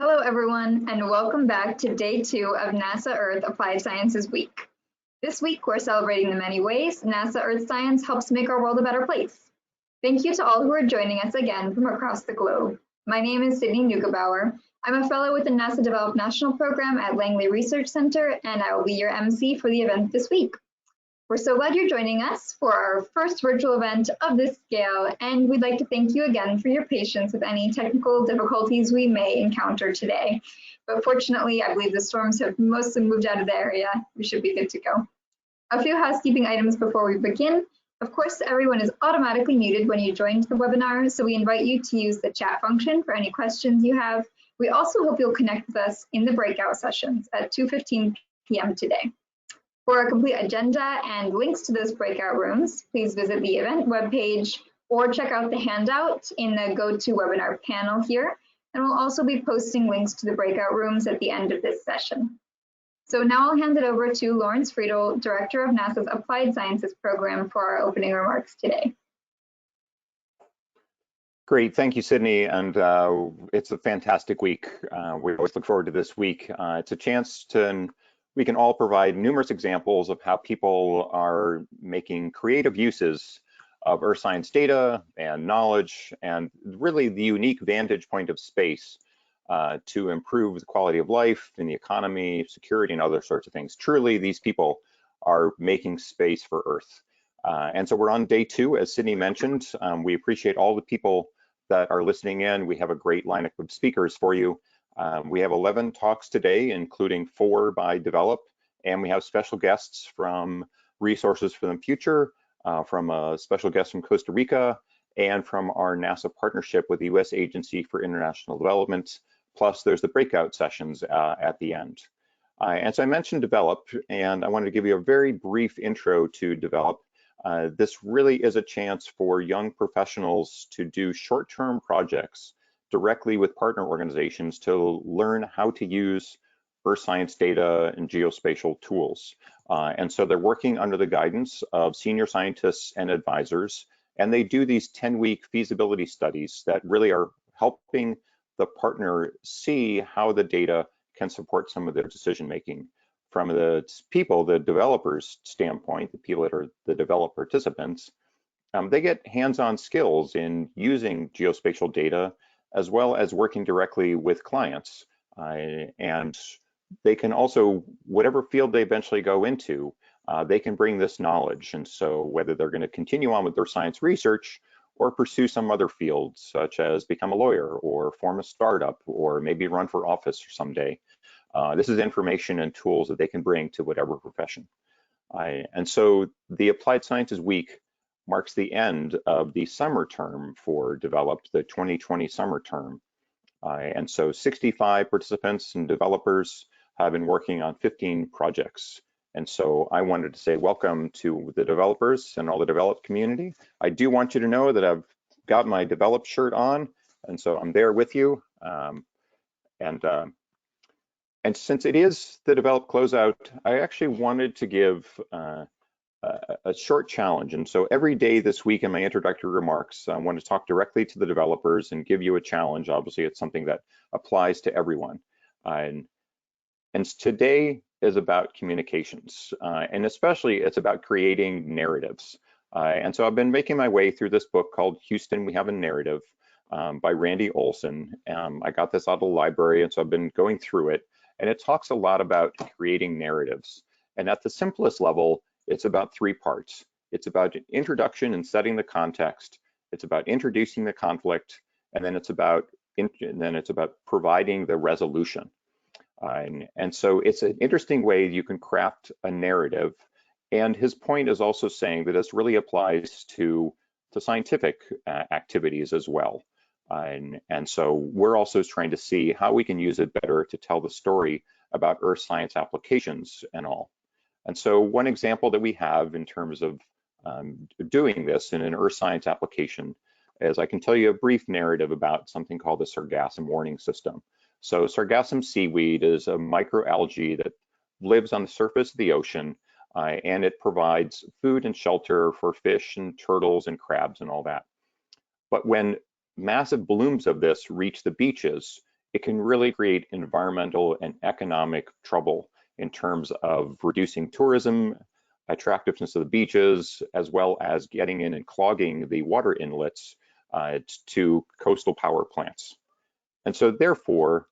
Hello, everyone, and welcome back to day 2 of NASA Earth Applied Sciences Week. This week, we're celebrating the many ways NASA Earth Science helps make our world a better place. Thank you to all who are joining us again from across the globe. My name is Sydney Neugebauer. I'm a fellow with the NASA Developed National Program at Langley Research Center, and I will be your MC for the event this week. We're so glad you're joining us for our first virtual event of this scale, and we'd like to thank you again for your patience with any technical difficulties we may encounter today. But fortunately, I believe the storms have mostly moved out of the area. We should be good to go. A few housekeeping items before we begin. Of course, everyone is automatically muted when you join the webinar, so we invite you to use the chat function for any questions you have. We also hope you'll connect with us in the breakout sessions at 2:15 p.m. today. For a complete agenda and links to those breakout rooms, please visit the event webpage or check out the handout in the GoToWebinar panel here. And we'll also be posting links to the breakout rooms at the end of this session. So now I'll hand it over to Lawrence Friedel, Director of NASA's Applied Sciences Program, for our opening remarks today. Great, thank you, Sydney, and it's a fantastic week. We always look forward to this week. It's a chance we can all provide numerous examples of how people are making creative uses of Earth science data and knowledge, and really the unique vantage point of space to improve the quality of life in the economy, security, and other sorts of things. Truly, these people are making space for Earth. And so we're on day 2, as Sydney mentioned. We appreciate all the people that are listening in. We have a great lineup of speakers for you. We have 11 talks today, including 4 by Develop, and we have special guests from Resources for the Future, from a special guest from Costa Rica, and from our NASA partnership with the U.S. Agency for International Development. Plus, there's the breakout sessions at the end. And so I mentioned Develop, and I wanted to give you a very brief intro to Develop. This really is a chance for young professionals to do short-term projects directly with partner organizations to learn how to use Earth science data and geospatial tools. And so they're working under the guidance of senior scientists and advisors, and they do these 10-week feasibility studies that really are helping the partner see how the data can support some of their decision-making. From the people, the developers' standpoint, the people that are the developed participants, they get hands-on skills in using geospatial data as well as working directly with clients. And they can also, whatever field they eventually go into, they can bring this knowledge. And so whether they're going to continue on with their science research or pursue some other field, such as become a lawyer or form a startup or maybe run for office someday, this is information and tools that they can bring to whatever profession. And so the Applied Sciences Week marks the end of the summer term for Developed, the 2020 summer term. And so 65 participants and developers have been working on 15 projects. And so I wanted to say welcome to the developers and all the developed community. I do want you to know that I've got my Develop shirt on, and so I'm there with you. And since it is the Develop closeout, I actually wanted to give a short challenge. And so every day this week in my introductory remarks, I want to talk directly to the developers and give you a challenge. Obviously, it's something that applies to everyone. And today is about communications, and especially it's about creating narratives. And so I've been making my way through this book called Houston, We Have a Narrative by Randy Olson. I got this out of the library, and so I've been going through it. And it talks a lot about creating narratives. And at the simplest level, it's about 3 parts. It's about introduction and setting the context. It's about introducing the conflict, and then it's about providing the resolution. And so it's an interesting way you can craft a narrative. And his point is also saying that this really applies to scientific activities as well. And so we're also trying to see how we can use it better to tell the story about Earth science applications and all. And so one example that we have in terms of doing this in an Earth science application is I can tell you a brief narrative about something called the sargassum warning system. So sargassum seaweed is a microalgae that lives on the surface of the ocean, and it provides food and shelter for fish and turtles and crabs and all that. But when massive blooms of this reach the beaches, it can really create environmental and economic trouble in terms of reducing tourism, attractiveness of the beaches, as well as getting in and clogging the water inlets to coastal power plants. And so therefore,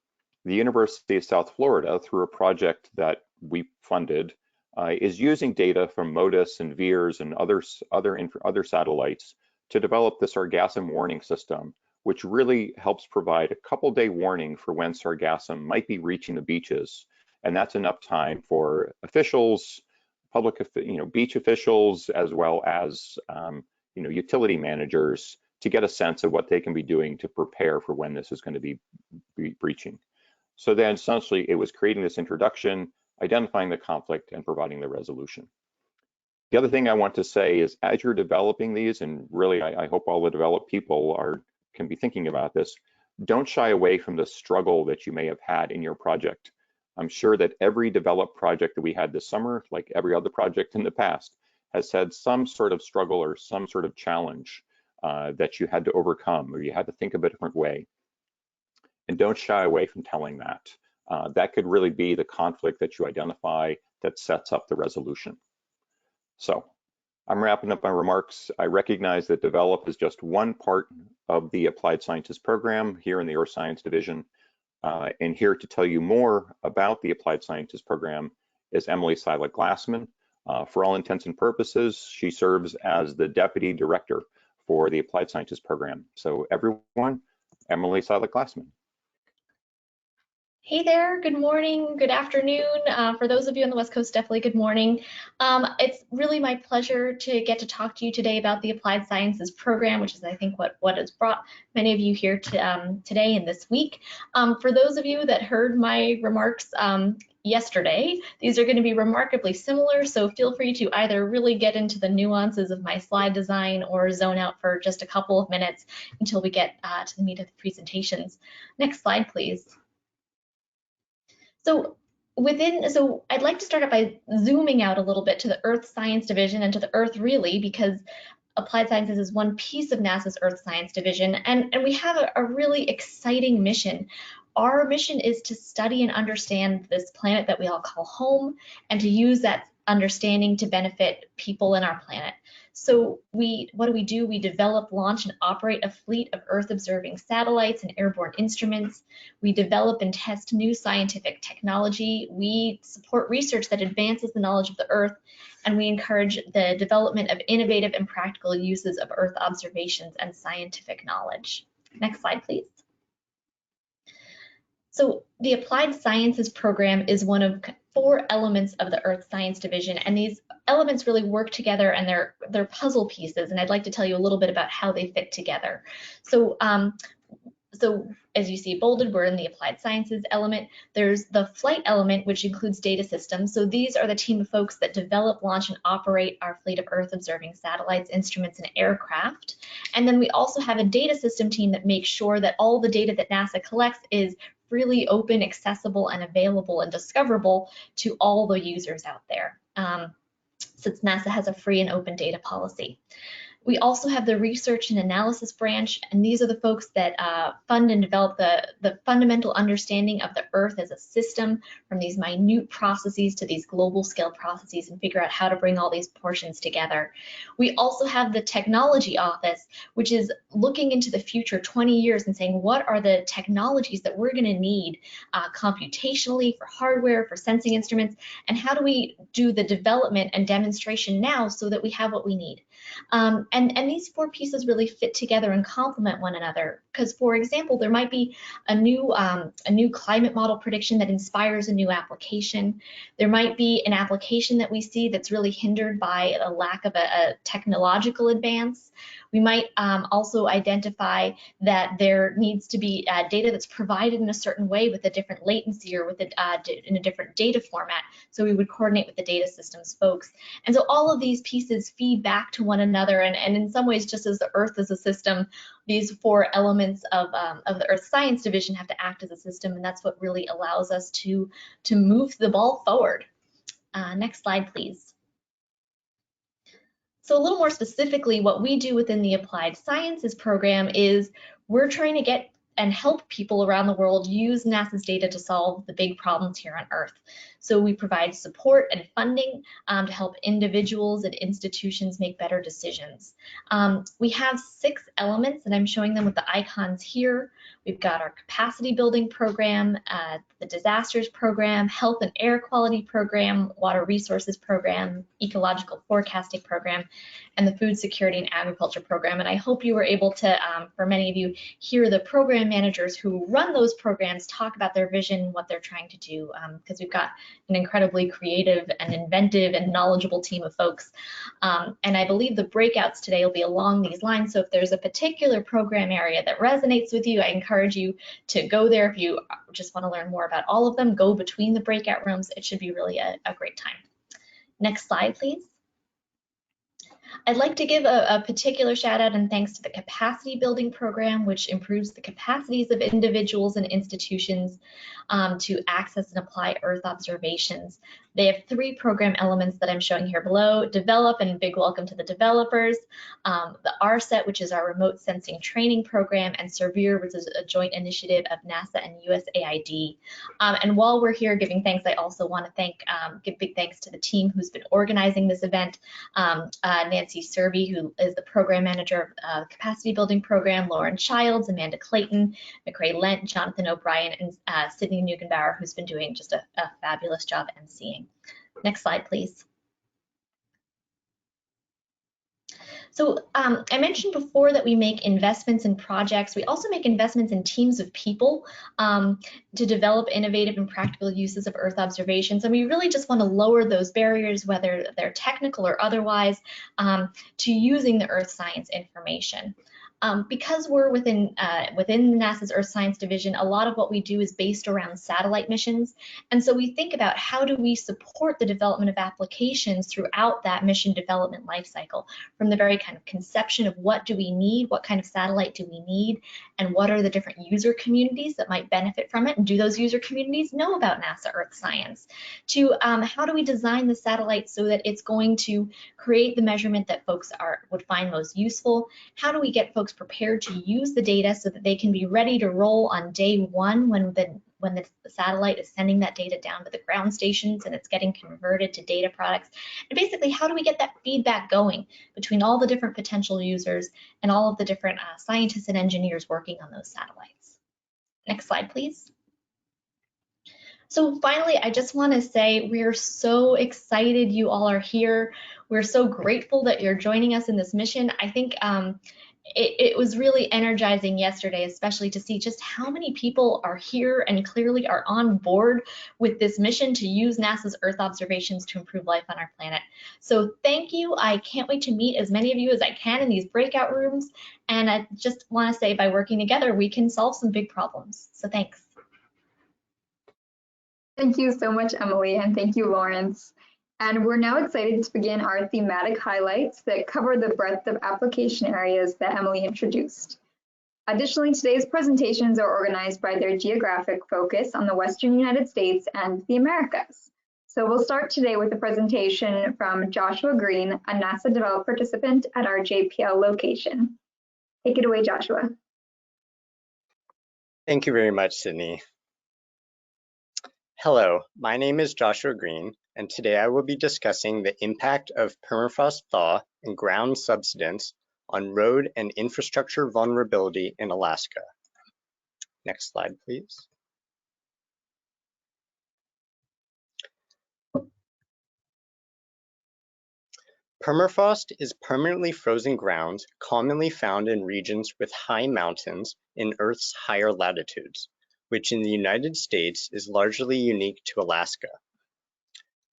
the University of South Florida, through a project that we funded, is using data from MODIS and VIIRS and other satellites to develop the sargassum warning system, which really helps provide a couple-day warning for when sargassum might be reaching the beaches. And that's enough time for officials, beach officials, as well as utility managers to get a sense of what they can be doing to prepare for when this is going to be breaching. So then essentially it was creating this introduction, identifying the conflict, and providing the resolution. The other thing I want to say is, as you're developing these, and really I hope all the developed people can be thinking about this, don't shy away from the struggle that you may have had in your project. I'm sure that every developed project that we had this summer, like every other project in the past, has had some sort of struggle or some sort of challenge that you had to overcome, or you had to think of a different way. And don't shy away from telling that. That could really be the conflict that you identify that sets up the resolution. So I'm wrapping up my remarks. I recognize that develop is just one part of the Applied Sciences program here in the Earth Science Division. And here to tell you more about the Applied Sciences program is Emily Seiler-Glassman. For all intents and purposes, she serves as the Deputy Director for the Applied Sciences program. So everyone, Emily Seiler-Glassman. Hey there, good morning, good afternoon. For those of you on the West Coast, definitely good morning. It's really my pleasure to get to talk to you today about the Applied Sciences program, which is I think what has brought many of you here to, today and this week. For those of you that heard my remarks yesterday, these are going to be remarkably similar, so feel free to either really get into the nuances of my slide design or zone out for just a couple of minutes until we get to the meat of the presentations. Next slide, please. So I'd like to start out by zooming out a little bit to the Earth Science Division and to the Earth really, because Applied Sciences is one piece of NASA's Earth Science Division, and we have a really exciting mission. Our mission is to study and understand this planet that we all call home, and to use that understanding to benefit people in our planet. So what do? We develop, launch, and operate a fleet of Earth-observing satellites and airborne instruments. We develop and test new scientific technology. We support research that advances the knowledge of the Earth, and we encourage the development of innovative and practical uses of Earth observations and scientific knowledge. Next slide, please. So the Applied Sciences program is one of 4 elements of the Earth Science Division, and these elements really work together, and they're puzzle pieces, and I'd like to tell you a little bit about how they fit together. So as you see bolded, we're in the Applied Sciences element. There's the flight element, which includes data systems. So these are the team of folks that develop, launch, and operate our fleet of Earth-observing satellites, instruments, and aircraft. And then we also have a data system team that makes sure that all the data that NASA collects is freely open, accessible, and available and discoverable to all the users out there, since NASA has a free and open data policy. We also have the research and analysis branch, and these are the folks that fund and develop the fundamental understanding of the Earth as a system, from these minute processes to these global scale processes, and figure out how to bring all these portions together. We also have the technology office, which is looking into the future 20 years and saying, what are the technologies that we're going to need computationally, for hardware, for sensing instruments, and how do we do the development and demonstration now so that we have what we need. And these 4 pieces really fit together and complement one another. Because, for example, there might be a new climate model prediction that inspires a new application. There might be an application that we see that's really hindered by a lack of a technological advance. We might also identify that there needs to be data that's provided in a certain way with a different latency or with in a different data format. So we would coordinate with the data systems folks. And so all of these pieces feed back to one another. And in some ways, just as the Earth is a system, these 4 elements of the Earth Science Division have to act as a system. And that's what really allows us to move the ball forward. Next slide, please. So a little more specifically, what we do within the Applied Sciences program is we're trying to get and help people around the world use NASA's data to solve the big problems here on Earth. So we provide support and funding to help individuals and institutions make better decisions. We have 6 elements, and I'm showing them with the icons here. We've got our capacity building program, the disasters program, health and air quality program, water resources program, ecological forecasting program, and the food security and agriculture program. And I hope you were able to, for many of you, hear the program managers who run those programs talk about their vision, what they're trying to do, because we've got an incredibly creative and inventive and knowledgeable team of folks. And I believe the breakouts today will be along these lines. So if there's a particular program area that resonates with you, I encourage you to go there. If you just want to learn more about all of them, go between the breakout rooms. It should be really a great time. Next slide, please. I'd like to give a particular shout out and thanks to the capacity building program, which improves the capacities of individuals and institutions to access and apply Earth observations. They have 3 program elements that I'm showing here below: develop, and big welcome to the developers, the RSET, which is our remote sensing training program, and SERVIR, which is a joint initiative of NASA and USAID. And while we're here giving thanks, I also want to give big thanks to the team who's been organizing this event. Nancy SERVIR, who is the program manager of the capacity building program, Lauren Childs, Amanda Clayton, McRae Lent, Jonathan O'Brien, and Sydney Neugenbauer, who's been doing just a fabulous job emceeing. Next slide, please. So I mentioned before that we make investments in projects. We also make investments in teams of people to develop innovative and practical uses of Earth observations. And we really just want to lower those barriers, whether they're technical or otherwise, to using the Earth science information. Because we're within NASA's Earth Science Division, a lot of what we do is based around satellite missions. And so we think about how do we support the development of applications throughout that mission development lifecycle, from the very kind of conception of what do we need, what kind of satellite do we need, and what are the different user communities that might benefit from it, and do those user communities know about NASA Earth Science, to how do we design the satellite so that it's going to create the measurement that folks would find most useful, how do we get folks prepared to use the data so that they can be ready to roll on day 1 when the satellite is sending that data down to the ground stations and it's getting converted to data products. And basically, how do we get that feedback going between all the different potential users and all of the different scientists and engineers working on those satellites? Next slide, please. So finally, I just want to say we're so excited you all are here. We're so grateful that you're joining us in this mission. I think it was really energizing yesterday, especially to see just how many people are here and clearly are on board with this mission to use NASA's Earth observations to improve life on our planet. So thank you. I can't wait to meet as many of you as I can in these breakout rooms. And I just want to say, by working together, we can solve some big problems. So thanks. Thank you so much, Emily, and thank you, Lawrence. And we're now excited to begin our thematic highlights that cover the breadth of application areas that Emily introduced. Additionally, today's presentations are organized by their geographic focus on the Western United States and the Americas. So we'll start today with a presentation from Joshua Green, a NASA developed participant at our JPL location. Take it away, Joshua. Thank you very much, Sydney. Hello, my name is Joshua Green, and today I will be discussing the impact of permafrost thaw and ground subsidence on road and infrastructure vulnerability in Alaska. Next slide, please. Permafrost is permanently frozen ground commonly found in regions with high mountains in Earth's higher latitudes, which in the United States is largely unique to Alaska.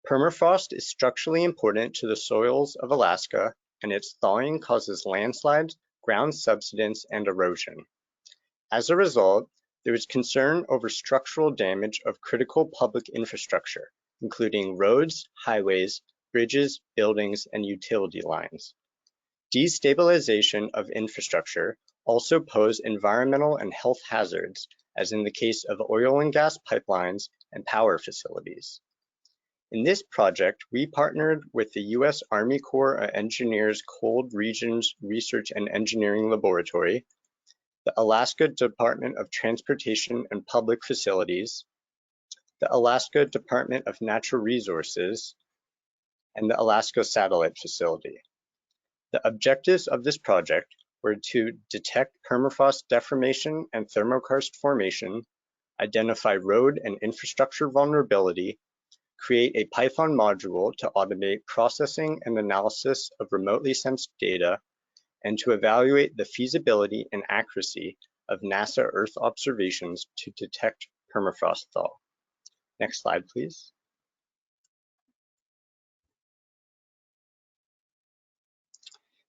Permafrost is structurally important to the soils of Alaska, and its thawing causes landslides, ground subsidence, and erosion. As a result, there is concern over structural damage of critical public infrastructure, including roads, highways, bridges, buildings, and utility lines. Destabilization of infrastructure also pose environmental and health hazards, as in the case of oil and gas pipelines and power facilities. In this project, we partnered with the U.S. Army Corps of Engineers Cold Regions Research and Engineering Laboratory, the the Alaska Department of Transportation and Public Facilities, the Alaska Department of Natural Resources, and the Alaska Satellite Facility. The objectives of this project were to detect permafrost deformation and thermokarst formation, identify road and infrastructure vulnerability, create a Python module to automate processing and analysis of remotely sensed data, and to evaluate the feasibility and accuracy of NASA Earth observations to detect permafrost thaw. Next slide, please.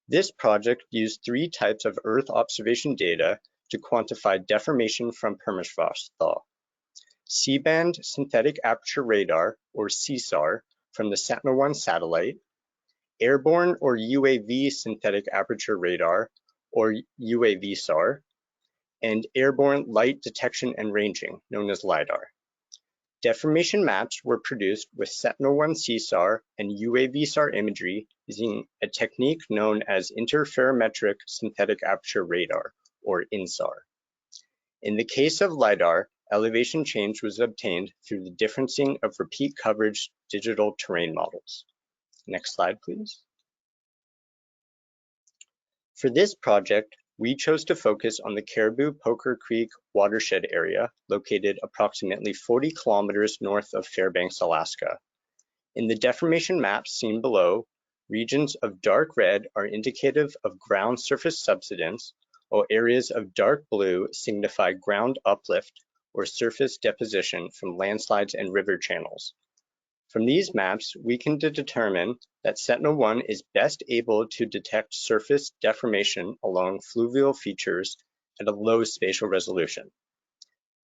This project used 3 types of Earth observation data to quantify deformation from permafrost thaw. C-band synthetic aperture radar, or SESAR, from the Sentinel-1 satellite, airborne or UAV synthetic aperture radar, or UAV-SAR, and airborne light detection and ranging, known as LiDAR. Deformation maps were produced with Sentinel-1 SESAR and UAV-SAR imagery using a technique known as interferometric synthetic aperture radar, or INSAR. In the case of LiDAR, elevation change was obtained through the differencing of repeat coverage digital terrain models. Next slide, please. For this project, we chose to focus on the Caribou-Poker Creek watershed area located approximately 40 kilometers north of Fairbanks, Alaska. In the deformation maps seen below, regions of dark red are indicative of ground surface subsidence, while areas of dark blue signify ground uplift or surface deposition from landslides and river channels. From these maps, we can determine that Sentinel-1 is best able to detect surface deformation along fluvial features at a low spatial resolution.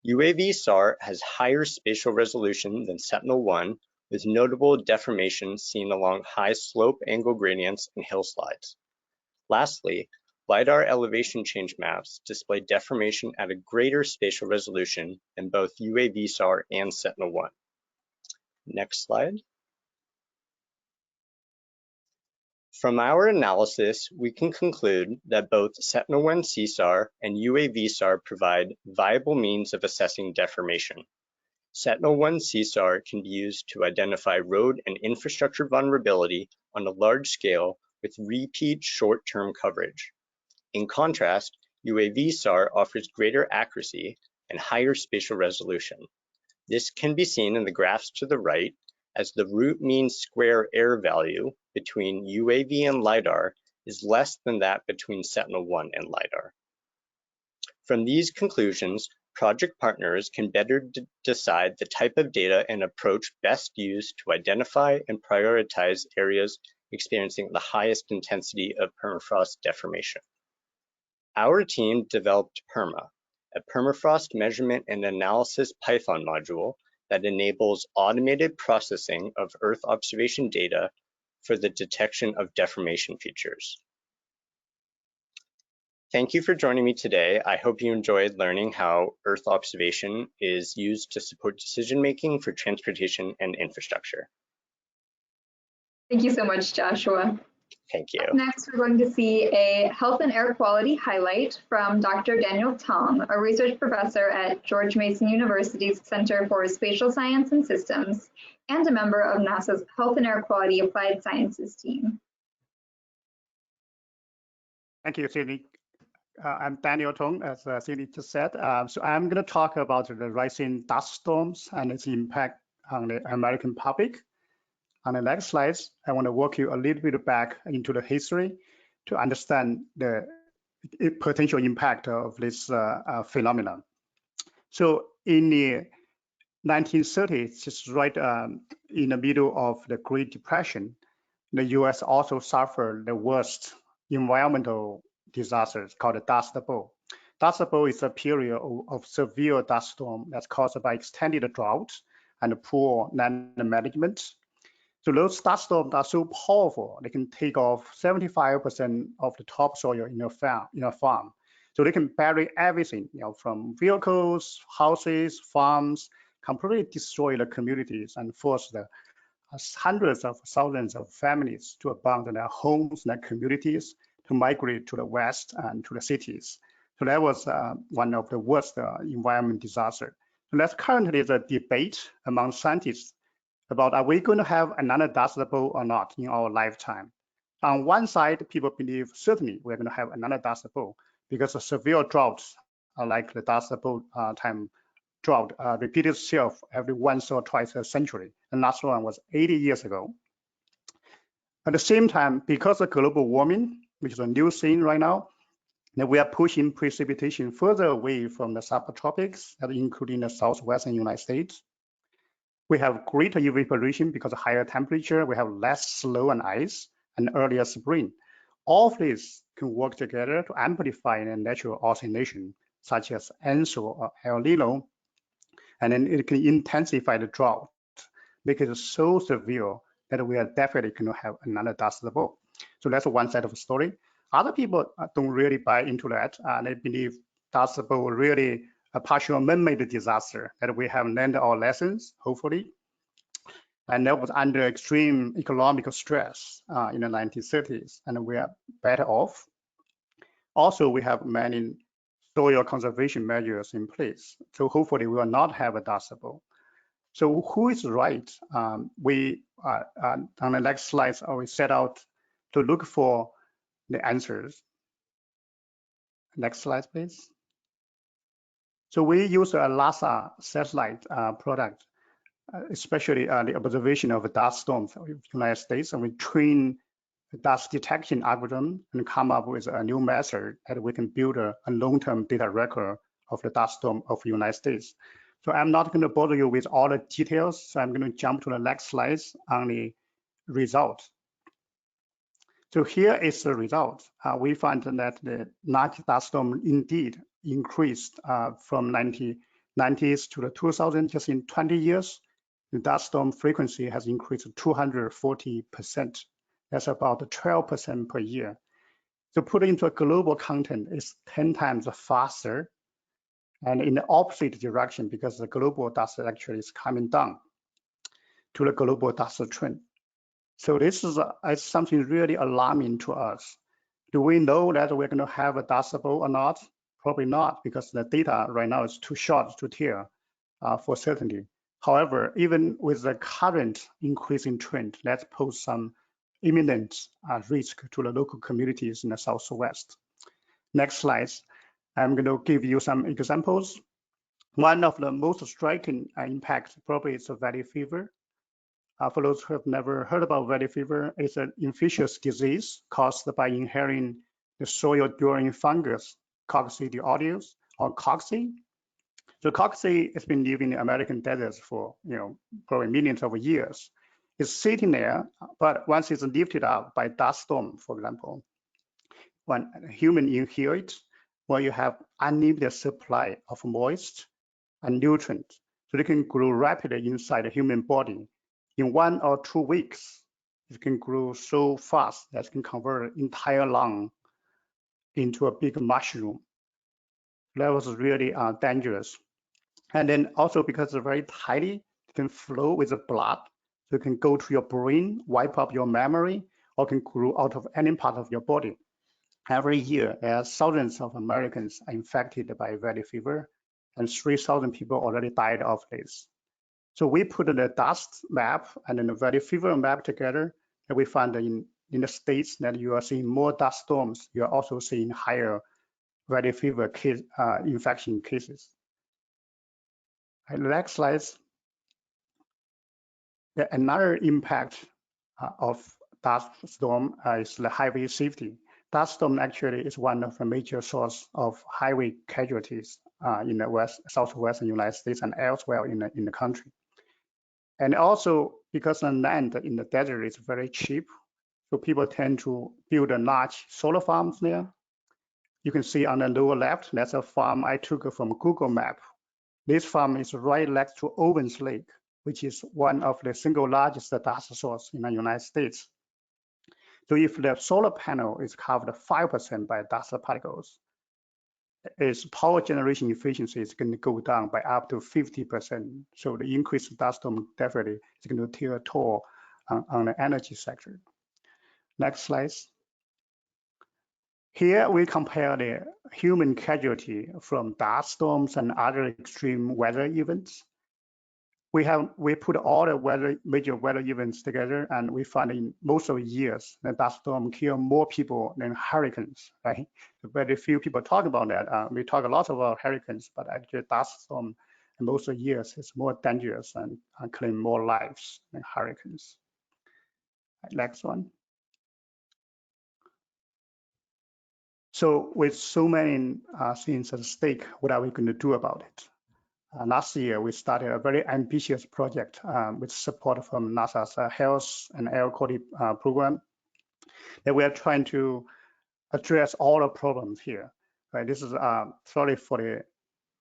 UAV-SAR has higher spatial resolution than Sentinel-1, with notable deformation seen along high slope angle gradients and hillsides. Lastly, LiDAR elevation change maps display deformation at a greater spatial resolution than both UAV-SAR and Sentinel-1. Next slide. From our analysis, we can conclude that both Sentinel-1 SESAR and UAV-SAR provide viable means of assessing deformation. Sentinel-1 SESAR can be used to identify road and infrastructure vulnerability on a large scale with repeat short-term coverage. In contrast, UAV-SAR offers greater accuracy and higher spatial resolution. This can be seen in the graphs to the right, as the root mean square error value between UAV and LiDAR is less than that between Sentinel-1 and LiDAR. From these conclusions, project partners can better decide the type of data and approach best used to identify and prioritize areas experiencing the highest intensity of permafrost deformation. Our team developed Perma, a permafrost measurement and analysis Python module that enables automated processing of Earth observation data for the detection of deformation features. Thank you for joining me today. I hope you enjoyed learning how Earth observation is used to support decision-making for transportation and infrastructure. Thank you so much, Joshua. Thank you. Up next, we're going to see a health and air quality highlight from Dr. Daniel Tong, a research professor at George Mason University's Center for Spatial Science and Systems, and a member of NASA's Health and Air Quality Applied Sciences team. Thank you, Sydney. I'm Daniel Tong, as Sydney just said. So I'm going to talk about the rising dust storms and its impact on the American public. On the next slides, I want to walk you a little bit back into the history to understand the potential impact of this phenomenon. So in the 1930s, just right in the middle of the Great Depression, the US also suffered the worst environmental disasters called the Dust Bowl. Dust Bowl is a period of severe dust storm that's caused by extended drought and poor land management. So those dust storms are so powerful, they can take off 75% of the topsoil in a farm. So they can bury everything, from vehicles, houses, farms, completely destroy the communities and force the hundreds of thousands of families to abandon their homes and their communities to migrate to the west and to the cities. So that was one of the worst environment disasters. So that's currently the debate among scientists about are we going to have another Dust Bowl or not in our lifetime. On one side, people believe certainly we're going to have another Dust Bowl because the severe droughts are like the Dust Bowl time drought repeated itself every once or twice a century. The last one was 80 years ago. At the same time, because of global warming, which is a new thing right now, that we are pushing precipitation further away from the subtropics, including the southwestern United States. We have greater evaporation because of higher temperature. We have less snow and ice and earlier spring. All of these can work together to amplify the natural oscillation, such as ENSO or El Nino, and then it can intensify the drought, make it so severe that we are definitely going to have another Dust Bowl. So that's one side of the story. Other people don't really buy into that. They believe Dust Bowl really a partial man-made disaster, that we have learned our lessons, hopefully. And that was under extreme economic stress in the 1930s, and we are better off. Also, we have many soil conservation measures in place. So hopefully we will not have a Dust Bowl. So who is right? We on the next slides, we set out to look for the answers. Next slide, please. So we use a LASA satellite product, especially the observation of dust storms in the United States, and we train the dust detection algorithm and come up with a new method that we can build a long-term data record of the dust storm of the United States. So I'm not going to bother you with all the details, so I'm going to jump to the next slides on the result. So here is the result. We find that the large dust storm indeed increased from 1990s to the 2000s, just in 20 years. The dust storm frequency has increased 240%. That's about 12% per year. So put into a global content, it's 10 times faster and in the opposite direction because the global dust actually is coming down to the global dust trend. So this is something really alarming to us. Do we know that we're going to have a Dust Bowl or not? Probably not, because the data right now is too short to tell for certainty. However, even with the current increasing trend, that poses some imminent risk to the local communities in the Southwest. Next slide. I'm going to give you some examples. One of the most striking impacts probably is the valley fever. For those who have never heard about valley fever, it's an infectious disease caused by inhaling the soil-dwelling fungus, Coccidia or cocci. So cocci has been living in the American deserts for probably millions of years. It's sitting there, but once it's lifted up by dust storm, for example, when a human inhale it, well, you have unlimited supply of moist and nutrients, so they can grow rapidly inside the human body. In 1 or 2 weeks, it can grow so fast that it can convert an entire lung into a big mushroom. That was really dangerous. And then also because it's very tiny, it can flow with the blood. So it can go to your brain, wipe up your memory, or can grow out of any part of your body. Every year, thousands of Americans are infected by valley fever, and 3,000 people already died of this. So we put the dust map and then the valley fever map together, and we find in the states that you are seeing more dust storms, you are also seeing higher valley fever case, infection cases. Next slide. Another impact of dust storm is the highway safety. Dust storm actually is one of the major sources of highway casualties in the southwestern United States and elsewhere in the country. And also because the land in the desert is very cheap, so people tend to build large solar farms there. You can see on the lower left, that's a farm I took from Google Map. This farm is right next to Owens Lake, which is one of the single largest dust source in the United States. So if the solar panel is covered 5% by dust particles, its power generation efficiency is going to go down by up to 50%. So the increased dust storm definitely is going to take a toll on the energy sector. Next slide. Here we compare the human casualty from dust storms and other extreme weather events. We put all the major weather events together, and we find in most of the years that dust storm kill more people than hurricanes, right? Very few people talk about that. We talk a lot about hurricanes, but actually dust storm in most of the years is more dangerous and claim more lives than hurricanes. Next one. So with so many things at stake, what are we going to do about it? Last year, we started a very ambitious project with support from NASA's Health and Air Quality program that we are trying to address all the problems here. Right? This is sorry for the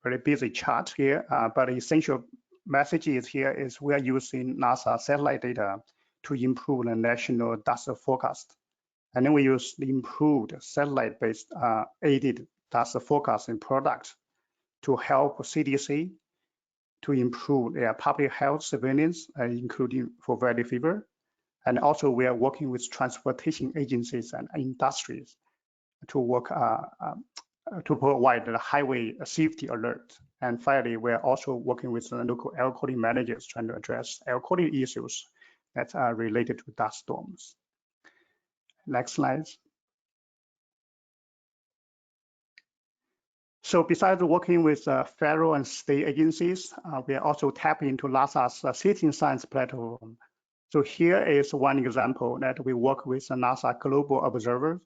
very busy chart here, but the essential message is here is we are using NASA satellite data to improve the national dust forecast. And then we use the improved satellite-based aided dust forecasting product to help CDC to improve their public health surveillance, including for valley fever. And also we are working with transportation agencies and industries to work to provide the highway safety alert. And finally, we're also working with the local air quality managers trying to address air quality issues that are related to dust storms. Next slide. So besides working with federal and state agencies, we are also tapping into NASA's citizen science platform. So here is one example that we work with the NASA Global Observer,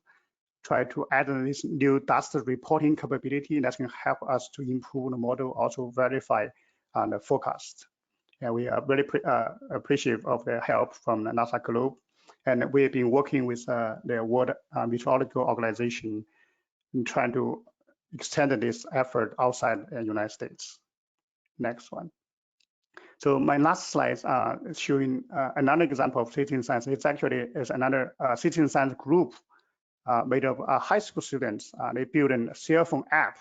try to add this new dust reporting capability that can help us to improve the model, also verify the forecast. And we are very appreciative of the help from the NASA Globe. And we've been working with the World Meteorological Organization in trying to extend this effort outside the United States. Next one. So my last slide is showing another example of citizen science. It's actually another citizen science group made of high school students. They built a cell phone app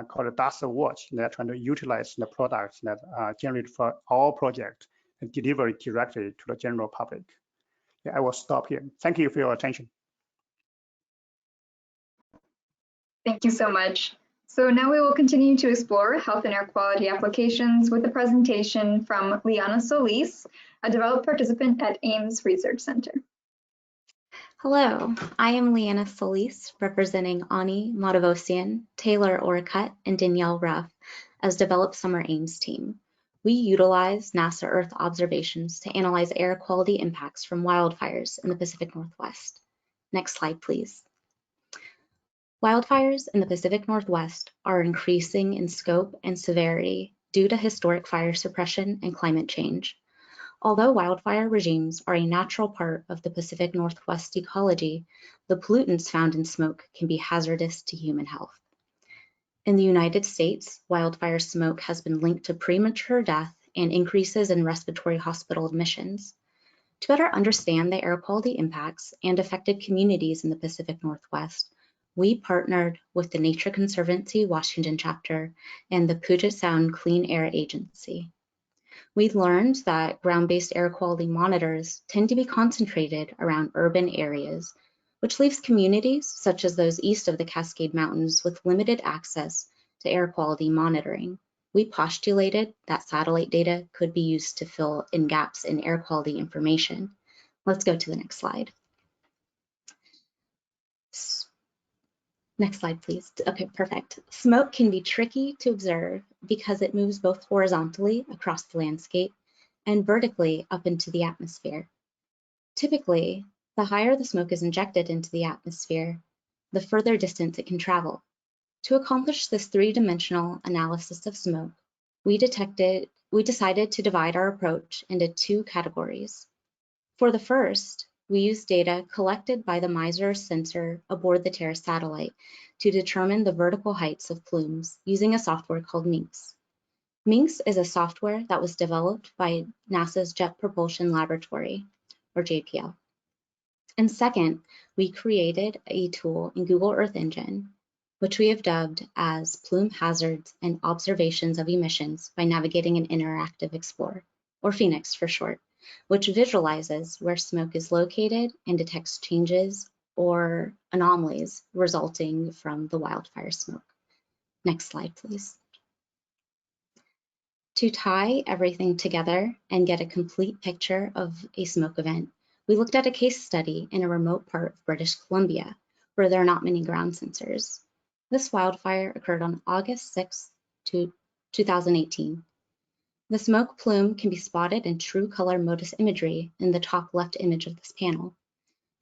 called Dust Watch. They're trying to utilize the products that are generated for our project and deliver it directly to the general public. Yeah, I will stop here. Thank you for your attention. Thank you so much. So now we will continue to explore health and air quality applications with a presentation from Liana Solis, a developed participant at Ames Research Center. Hello, I am Liana Solis, representing Ani Matavosian, Taylor Orcutt, and Danielle Ruff as Developed Summer Ames team. We utilize NASA Earth observations to analyze air quality impacts from wildfires in the Pacific Northwest. Next slide, please. Wildfires in the Pacific Northwest are increasing in scope and severity due to historic fire suppression and climate change. Although wildfire regimes are a natural part of the Pacific Northwest ecology, the pollutants found in smoke can be hazardous to human health. In the United States, wildfire smoke has been linked to premature death and increases in respiratory hospital admissions. To better understand the air quality impacts and affected communities in the Pacific Northwest, we partnered with the Nature Conservancy Washington chapter and the Puget Sound Clean Air Agency. We learned that ground-based air quality monitors tend to be concentrated around urban areas, which leaves communities such as those east of the Cascade Mountains with limited access to air quality monitoring. We postulated that satellite data could be used to fill in gaps in air quality information. Let's go to the next slide. Next slide, please. Okay, perfect. Smoke can be tricky to observe because it moves both horizontally across the landscape and vertically up into the atmosphere. Typically, the higher the smoke is injected into the atmosphere, the further distance it can travel. To accomplish this three-dimensional analysis of smoke, we decided to divide our approach into two categories. For the first, we used data collected by the MISR sensor aboard the Terra satellite to determine the vertical heights of plumes using a software called MINX. MINX is a software that was developed by NASA's Jet Propulsion Laboratory, or JPL. And second, we created a tool in Google Earth Engine, which we have dubbed as Plume Hazards and Observations of Emissions by Navigating an Interactive Explorer, or Phoenix for short, which visualizes where smoke is located and detects changes or anomalies resulting from the wildfire smoke. Next slide, please. To tie everything together and get a complete picture of a smoke event, we looked at a case study in a remote part of British Columbia where there are not many ground sensors. This wildfire occurred on August 6, 2018. The smoke plume can be spotted in true color MODIS imagery in the top left image of this panel.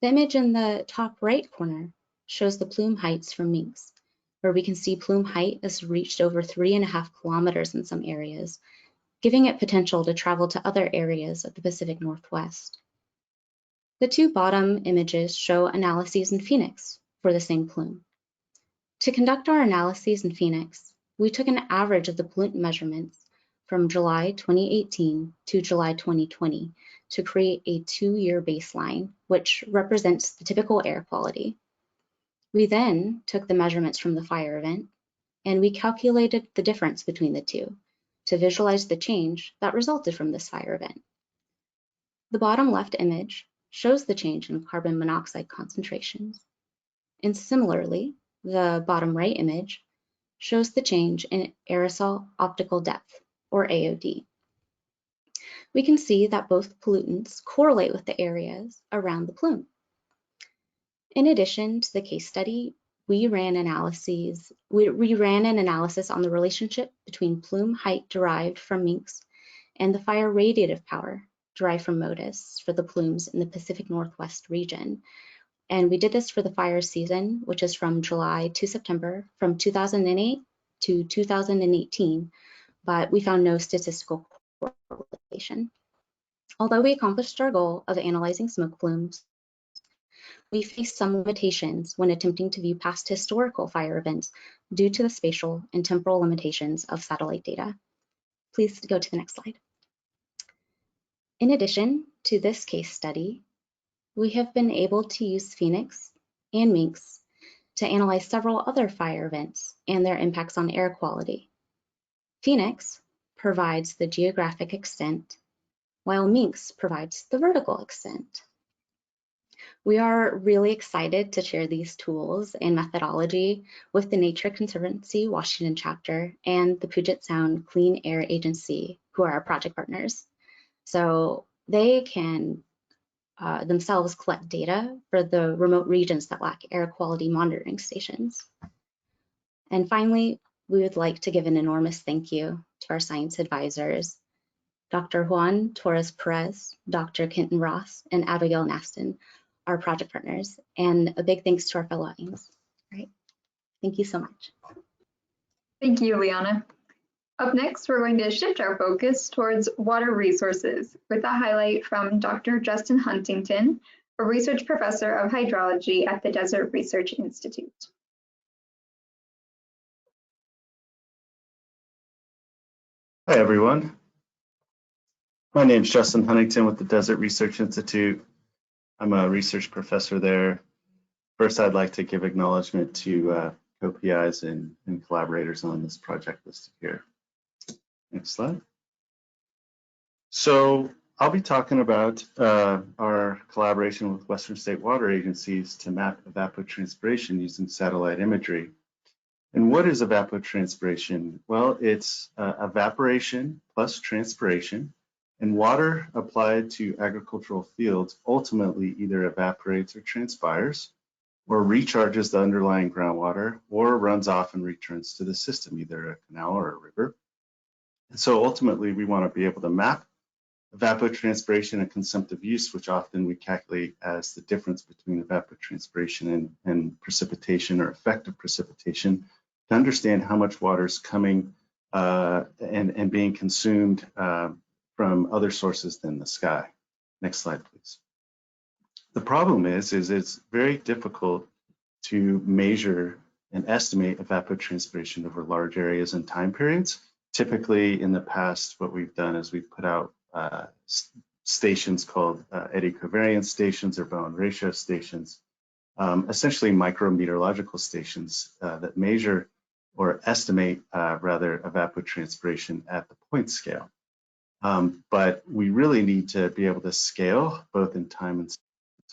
The image in the top right corner shows the plume heights from minks, where we can see plume height has reached over 3.5 kilometers in some areas, giving it potential to travel to other areas of the Pacific Northwest. The two bottom images show analyses in Phoenix for the same plume. To conduct our analyses in Phoenix, we took an average of the pollutant measurements from July 2018 to July 2020 to create a 2-year baseline, which represents the typical air quality. We then took the measurements from the fire event, and we calculated the difference between the two to visualize the change that resulted from this fire event. The bottom left image shows the change in carbon monoxide concentrations. And similarly, the bottom right image shows the change in aerosol optical depth, or AOD. We can see that both pollutants correlate with the areas around the plume. In addition to the case study, we ran an analysis on the relationship between plume height derived from minks and the fire radiative power derived from MODIS for the plumes in the Pacific Northwest region. And we did this for the fire season, which is from July to September, from 2008 to 2018, but we found no statistical correlation. Although we accomplished our goal of analyzing smoke plumes, we faced some limitations when attempting to view past historical fire events due to the spatial and temporal limitations of satellite data. Please go to the next slide. In addition to this case study, we have been able to use Phoenix and minks to analyze several other fire events and their impacts on air quality. Phoenix provides the geographic extent, while minks provides the vertical extent. We are really excited to share these tools and methodology with the Nature Conservancy Washington chapter and the Puget Sound Clean Air Agency, who are our project partners. So they can themselves collect data for the remote regions that lack air quality monitoring stations. And finally, we would like to give an enormous thank you to our science advisors, Dr. Juan Torres Perez, Dr. Kenton Ross, and Abigail Naston, our project partners, and a big thanks to our fellow AIMS. All right, thank you so much. Thank you, Liana. Up next, we're going to shift our focus towards water resources with a highlight from Dr. Justin Huntington, a research professor of hydrology at the Desert Research Institute. Hi, everyone. My name is Justin Huntington with the Desert Research Institute. I'm a research professor there. First, I'd like to give acknowledgement to co-PIs and collaborators on this project listed here. Next slide. So I'll be talking about our collaboration with Western State Water Agencies to map evapotranspiration using satellite imagery. And what is evapotranspiration? Well, it's evaporation plus transpiration, and water applied to agricultural fields ultimately either evaporates or transpires, or recharges the underlying groundwater, or runs off and returns to the system, either a canal or a river. And so ultimately, we want to be able to map evapotranspiration and consumptive use, which often we calculate as the difference between evapotranspiration and precipitation or effective precipitation, to understand how much water is coming and being consumed from other sources than the sky. Next slide, please. The problem is it's very difficult to measure and estimate evapotranspiration over large areas and time periods. Typically, in the past, what we've done is we've put out stations called eddy covariance stations or Bowen ratio stations, essentially micrometeorological stations that measure or estimate rather evapotranspiration at the point scale. But we really need to be able to scale both in time and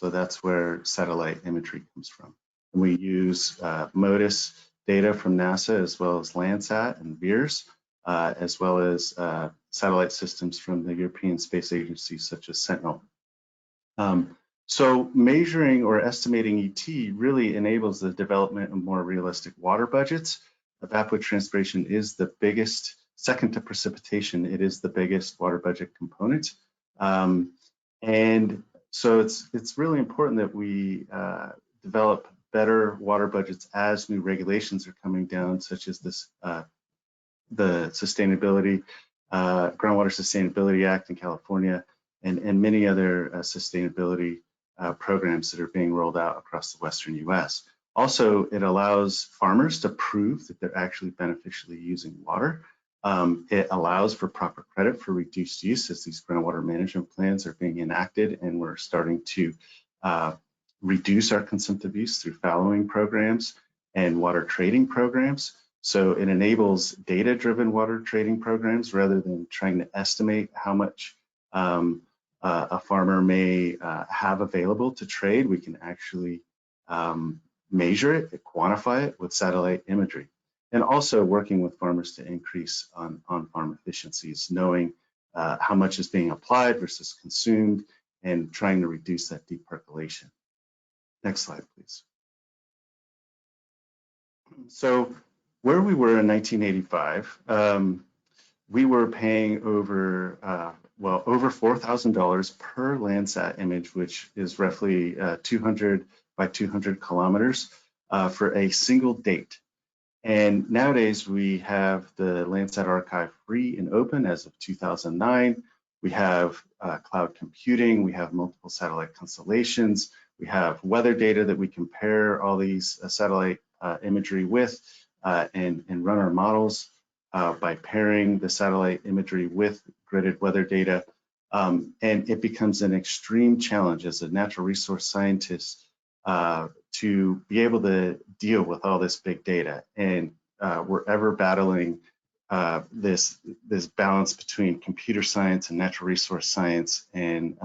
So that's where satellite imagery comes from. And we use MODIS data from NASA, as well as Landsat and VIIRS, as well as satellite systems from the European Space Agency, such as Sentinel. So measuring or estimating ET really enables the development of more realistic water budgets. Evapotranspiration is the biggest, second to precipitation, it is the biggest water budget component. And so it's really important that we develop better water budgets as new regulations are coming down, such as this, the Sustainability, Groundwater Sustainability Act in California, and many other sustainability programs that are being rolled out across the Western US. Also, it allows farmers to prove that they're actually beneficially using water. It allows for proper credit for reduced use as these groundwater management plans are being enacted, and we're starting to reduce our consumptive use through fallowing programs and water trading programs. So it enables data-driven water trading programs rather than trying to estimate how much a farmer may have available to trade. We can actually measure it, quantify it with satellite imagery, and also working with farmers to increase on-farm efficiencies, knowing how much is being applied versus consumed, and trying to reduce that deep percolation. Next slide, please. So where we were in 1985, we were paying over $4,000 per Landsat image, which is roughly 200 by 200 kilometers for a single date. And nowadays we have the Landsat archive free and open as of 2009. We have cloud computing, we have multiple satellite constellations, we have weather data that we compare all these satellite imagery with and run our models by pairing the satellite imagery with gridded weather data. And it becomes an extreme challenge as a natural resource scientist to be able to deal with all this big data. And we're ever battling this balance between computer science and natural resource science, and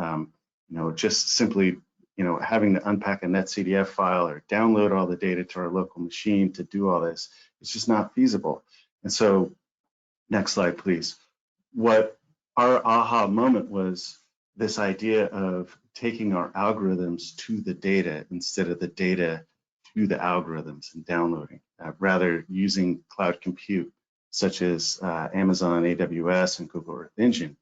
just simply having to unpack a netcdf file or download all the data to our local machine to do all this. It's just not feasible. And so, next slide, please. What our aha moment was this idea of taking our algorithms to the data instead of the data to the algorithms and downloading, rather using cloud compute such as Amazon AWS and Google Earth Engine.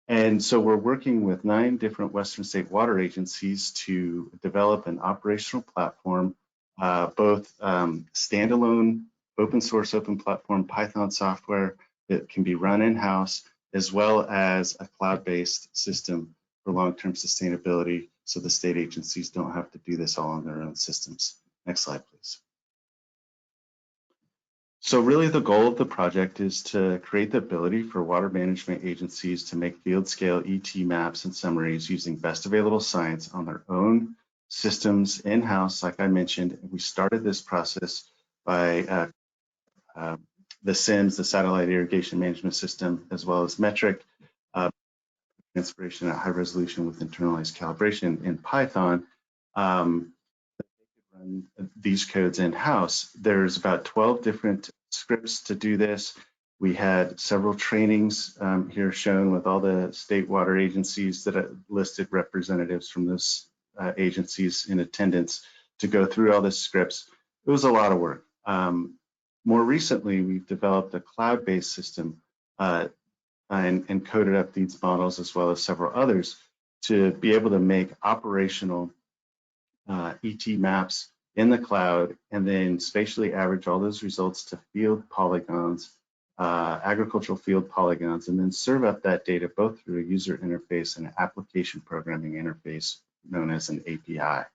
And so we're working with 9 different Western state water agencies to develop an operational platform, both standalone open source, open platform Python software that can be run in-house, as well as a cloud-based system for long-term sustainability, so the state agencies don't have to do this all on their own systems. Next slide, please. So really the goal of the project is to create the ability for water management agencies to make field scale ET maps and summaries using best available science on their own systems in-house. Like I mentioned, we started this process by the SIMS, the Satellite Irrigation Management System, as well as metric transpiration at high resolution with internalized calibration in Python. Run these codes in-house. There's about 12 different scripts to do this. We had several trainings here shown with all the state water agencies that listed representatives from those agencies in attendance to go through all the scripts. It was a lot of work. More recently, we've developed a cloud-based system and coded up these models, as well as several others, to be able to make operational ET maps in the cloud, and then spatially average all those results to field polygons, agricultural field polygons, and then serve up that data both through a user interface and an application programming interface known as an API.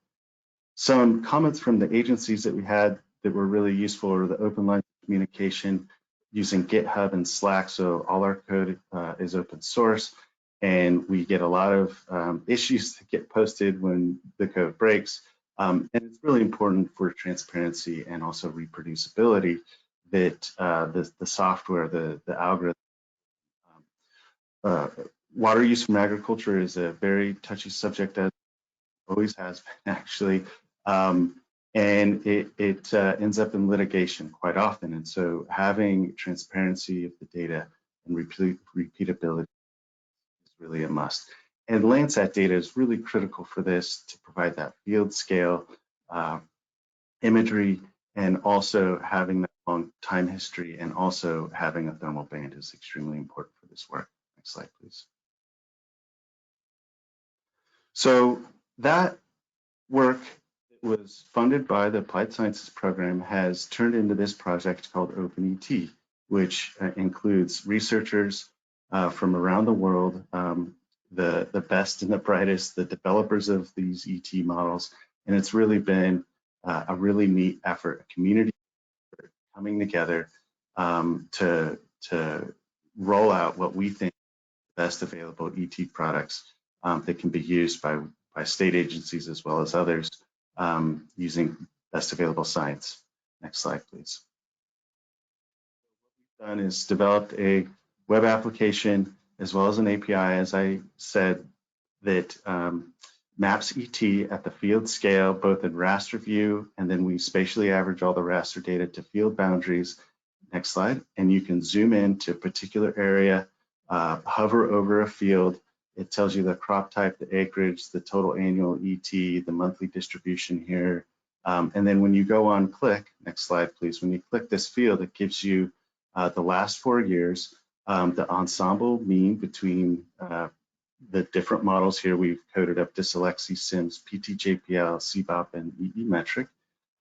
Some comments from the agencies that we had that were really useful are the open line of communication using GitHub and Slack, so all our code is open source, and we get a lot of issues that get posted when the code breaks. And it's really important for transparency and also reproducibility that the software, the algorithm. Water use from agriculture is a very touchy subject, as always has been actually. And it ends up in litigation quite often. And so having transparency of the data and repeatability is really a must. And Landsat data is really critical for this to provide that field scale imagery, and also having that long time history, and also having a thermal band is extremely important for this work. Next slide, please. So that work was funded by the Applied Sciences program has turned into this project called OpenET, which includes researchers from around the world, the best and the brightest, the developers of these ET models. And it's really been a really neat effort, a community coming together to roll out what we think are the best available ET products that can be used by state agencies as well as others using best available science. Next slide, please. What we've done is developed a web application as well as an API, as I said, that maps ET at the field scale, both in raster view, and then we spatially average all the raster data to field boundaries. Next slide. And you can zoom in to a particular area, hover over a field. It tells you the crop type, the acreage, the total annual ET, the monthly distribution here. And then when you go on click, next slide, please. When you click this field, it gives you the last 4 years, the ensemble mean between the different models here. We've coded up Dyslexie, SIMS, PTJPL, CBOP, and EE metric.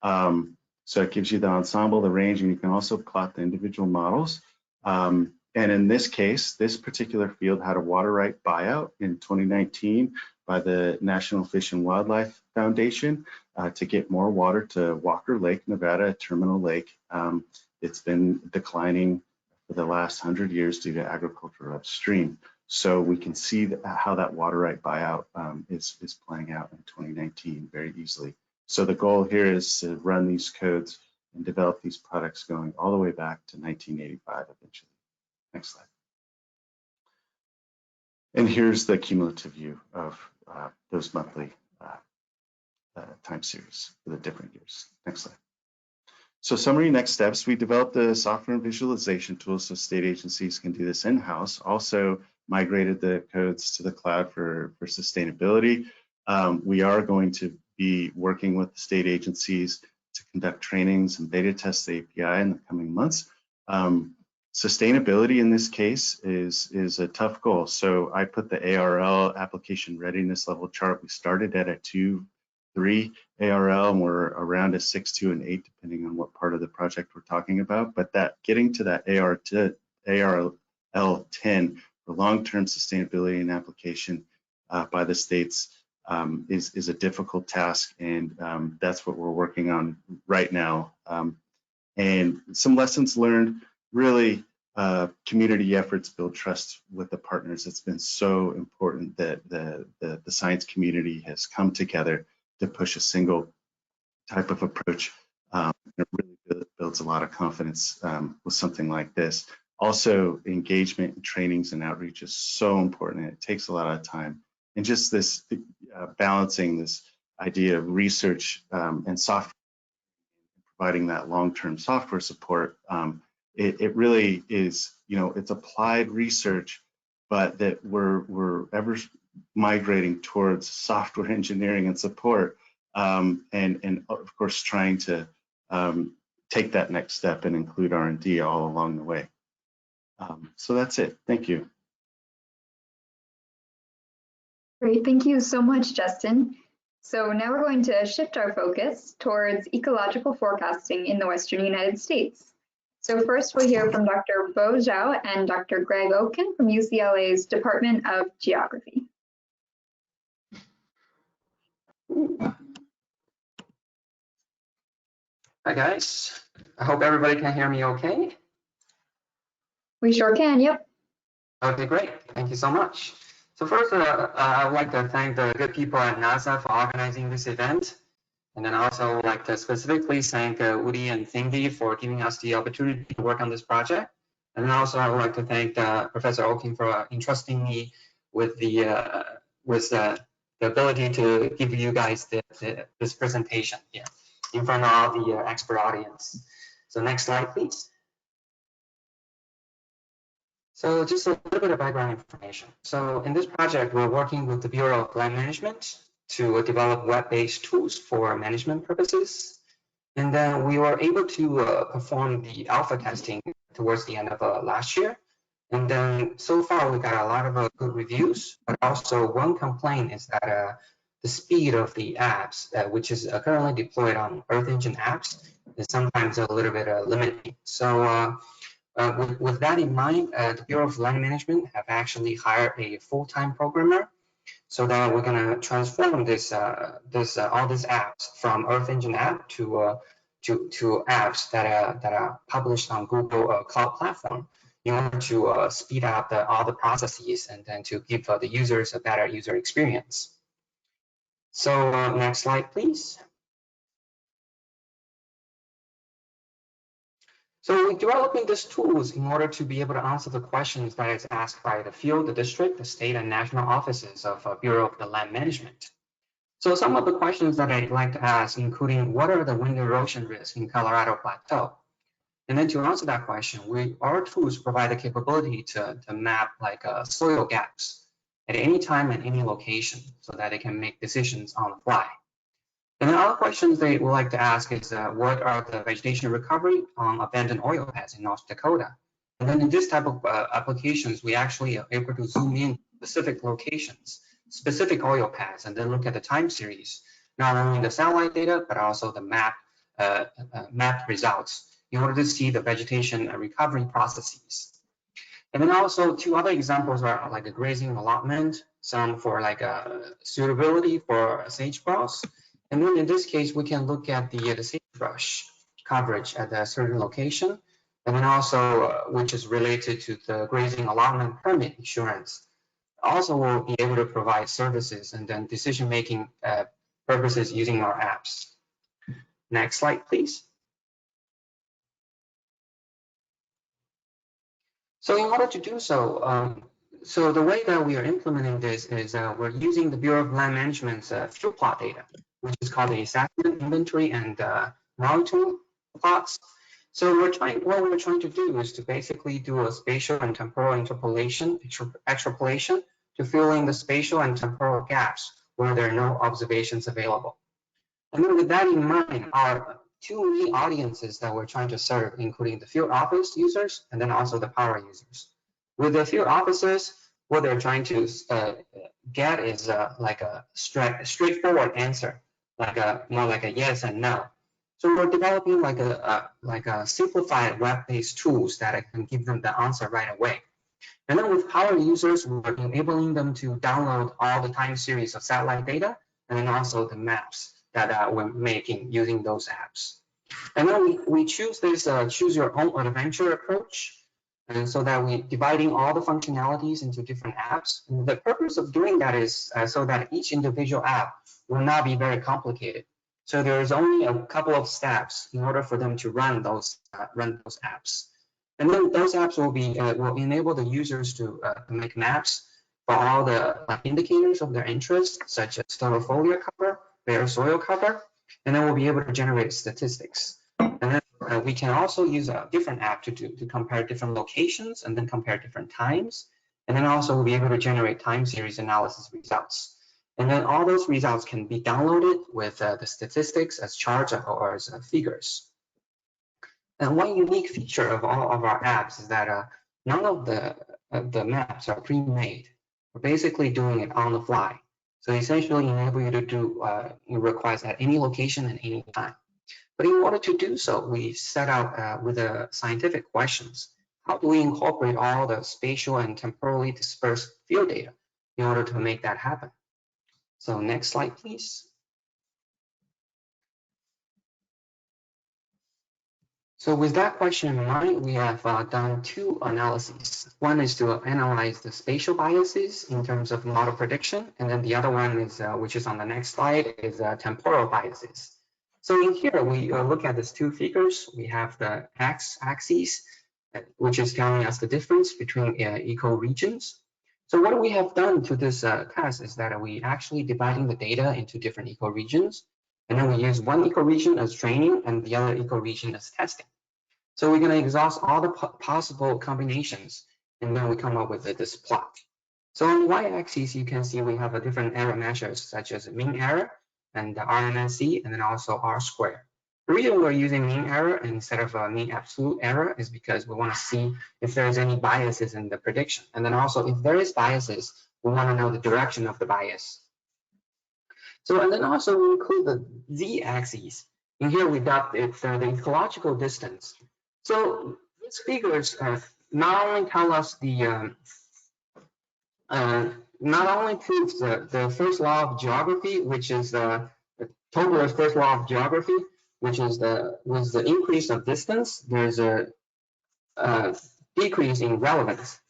So it gives you the ensemble, the range, and you can also plot the individual models. And in this case, this particular field had a water right buyout in 2019 by the National Fish and Wildlife Foundation to get more water to Walker Lake, Nevada, Terminal Lake. It's been declining for the last 100 years due to agriculture upstream. So we can see how that water right buyout is playing out in 2019 very easily. So the goal here is to run these codes and develop these products going all the way back to 1985 eventually. Next slide. And here's the cumulative view of those monthly time series for the different years. Next slide. So summary next steps, we developed the software and visualization tools so state agencies can do this in-house. Also migrated the codes to the cloud for sustainability. We are going to be working with the state agencies to conduct trainings and beta test the API in the coming months. Sustainability in this case is a tough goal. So I put the ARL application readiness level chart. We started at a 2-3 ARL, and we're around a 6-2 and 8, depending on what part of the project we're talking about. But that getting to that ARL 10 for long-term sustainability and application by the states is a difficult task, and that's what we're working on right now. And some lessons learned, really community efforts build trust with the partners. It's been so important that the science community has come together to push a single type of approach. It really builds a lot of confidence with something like this. Also, engagement and trainings and outreach is so important, and it takes a lot of time. And just this balancing this idea of research and software, providing that long-term software support, it really is, it's applied research, but that we're ever migrating towards software engineering and support, and of course trying to take that next step and include R&D all along the way. So that's it. Thank you. Great, thank you so much, Justin. So now we're going to shift our focus towards ecological forecasting in the Western United States. So first we'll hear from Dr. Bo Zhao and Dr. Greg Oken from UCLA's Department of Geography. Hi guys, I hope everybody can hear me okay. We sure can, yep. Okay, great, thank you so much. So first, I would like to thank the good people at NASA for organizing this event. And then also would like to specifically thank Woody and Cindy for giving us the opportunity to work on this project. And then also I would like to thank Professor Oken for entrusting me with the the ability to give you guys this presentation here in front of the expert audience. So next slide, please. So just a little bit of background information. So in this project, we're working with the Bureau of Land Management to develop web-based tools for management purposes. And then we were able to perform the alpha testing towards the end of last year. And then so far, we got a lot of good reviews, but also one complaint is that the speed of the apps, which is currently deployed on Earth Engine apps, is sometimes a little bit limiting. So with that in mind, the Bureau of Land Management have actually hired a full-time programmer so that we're going to transform all these apps from Earth Engine app to apps that are published on Google Cloud Platform in order to speed up all the processes and then to give the users a better user experience. So next slide, please. So we're developing these tools in order to be able to answer the questions that is asked by the field, the district, the state, and national offices of Bureau of the Land Management. So some of the questions that I'd like to ask, including what are the wind erosion risks in Colorado Plateau? And then to answer that question, our tools provide the capability to map like soil gaps at any time and any location so that they can make decisions on the fly. And then other questions they would like to ask is what are the vegetation recovery on abandoned oil pads in North Dakota? And then in this type of applications, we actually are able to zoom in specific locations, specific oil pads, and then look at the time series, not only the satellite data, but also the map results in order to see the vegetation recovery processes. And then also two other examples are like a grazing allotment, some for like a suitability for sagebrush. And then in this case, we can look at the sagebrush coverage at a certain location, and then also which is related to the grazing allotment permit insurance. Also, we'll be able to provide services and then decision-making purposes using our apps. Next slide, please. So in order to do so, so the way that we are implementing this is we're using the Bureau of Land Management's field plot data, which is called the assessment, inventory, and monitoring plots. So what we're trying to do is to basically do a spatial and temporal interpolation, extrapolation to fill in the spatial and temporal gaps where there are no observations available. And then with that in mind, our two main audiences that we're trying to serve, including the field office users and then also the power users. With the field officers, what they're trying to get is like a straightforward answer, more like a yes and no. So we're developing like a simplified web-based tools that can give them the answer right away. And then with power users, we're enabling them to download all the time series of satellite data and then also the maps that we're making using those apps. And then we choose this choose your own adventure approach. And so that we're dividing all the functionalities into different apps. And the purpose of doing that is so that each individual app will not be very complicated. So there's only a couple of steps in order for them to run those apps. And then those apps will enable the users to make maps for all the indicators of their interest, such as total foliar cover, bare soil cover, and then we'll be able to generate statistics. And then we can also use a different app to compare different locations and then compare different times. And then also we'll be able to generate time series analysis results. And then all those results can be downloaded with the statistics as charts or as figures. And one unique feature of all of our apps is that none of the maps are pre-made. We're basically doing it on the fly. So essentially enable you to do requests at any location and any time. But in order to do so, we set out with the scientific questions. How do we incorporate all the spatial and temporally dispersed field data in order to make that happen? So next slide, please. So with that question in mind, we have done two analyses. One is to analyze the spatial biases in terms of model prediction, and then the other one is, which is on the next slide, is temporal biases. So in here, we look at these two figures. We have the x-axis, which is telling us the difference between ecoregions. So what we have done to this test is that we actually dividing the data into different ecoregions, and then we use one ecoregion as training and the other ecoregion as testing. So we're going to exhaust all the possible combinations, and then we come up with this plot. So on the y-axis, you can see we have a different error measures such as mean error and the RMSE, and then also R-square. The reason we're using mean error instead of mean absolute error is because we want to see if there's any biases in the prediction. And then also if there is biases, we want to know the direction of the bias. So, and then also we include the z-axis. In here we got the ecological distance. So these figures not only tell us the not only proves the first law of geography, which is the Tobler's first law of geography, which is with the increase of distance, there's a decrease in relevance.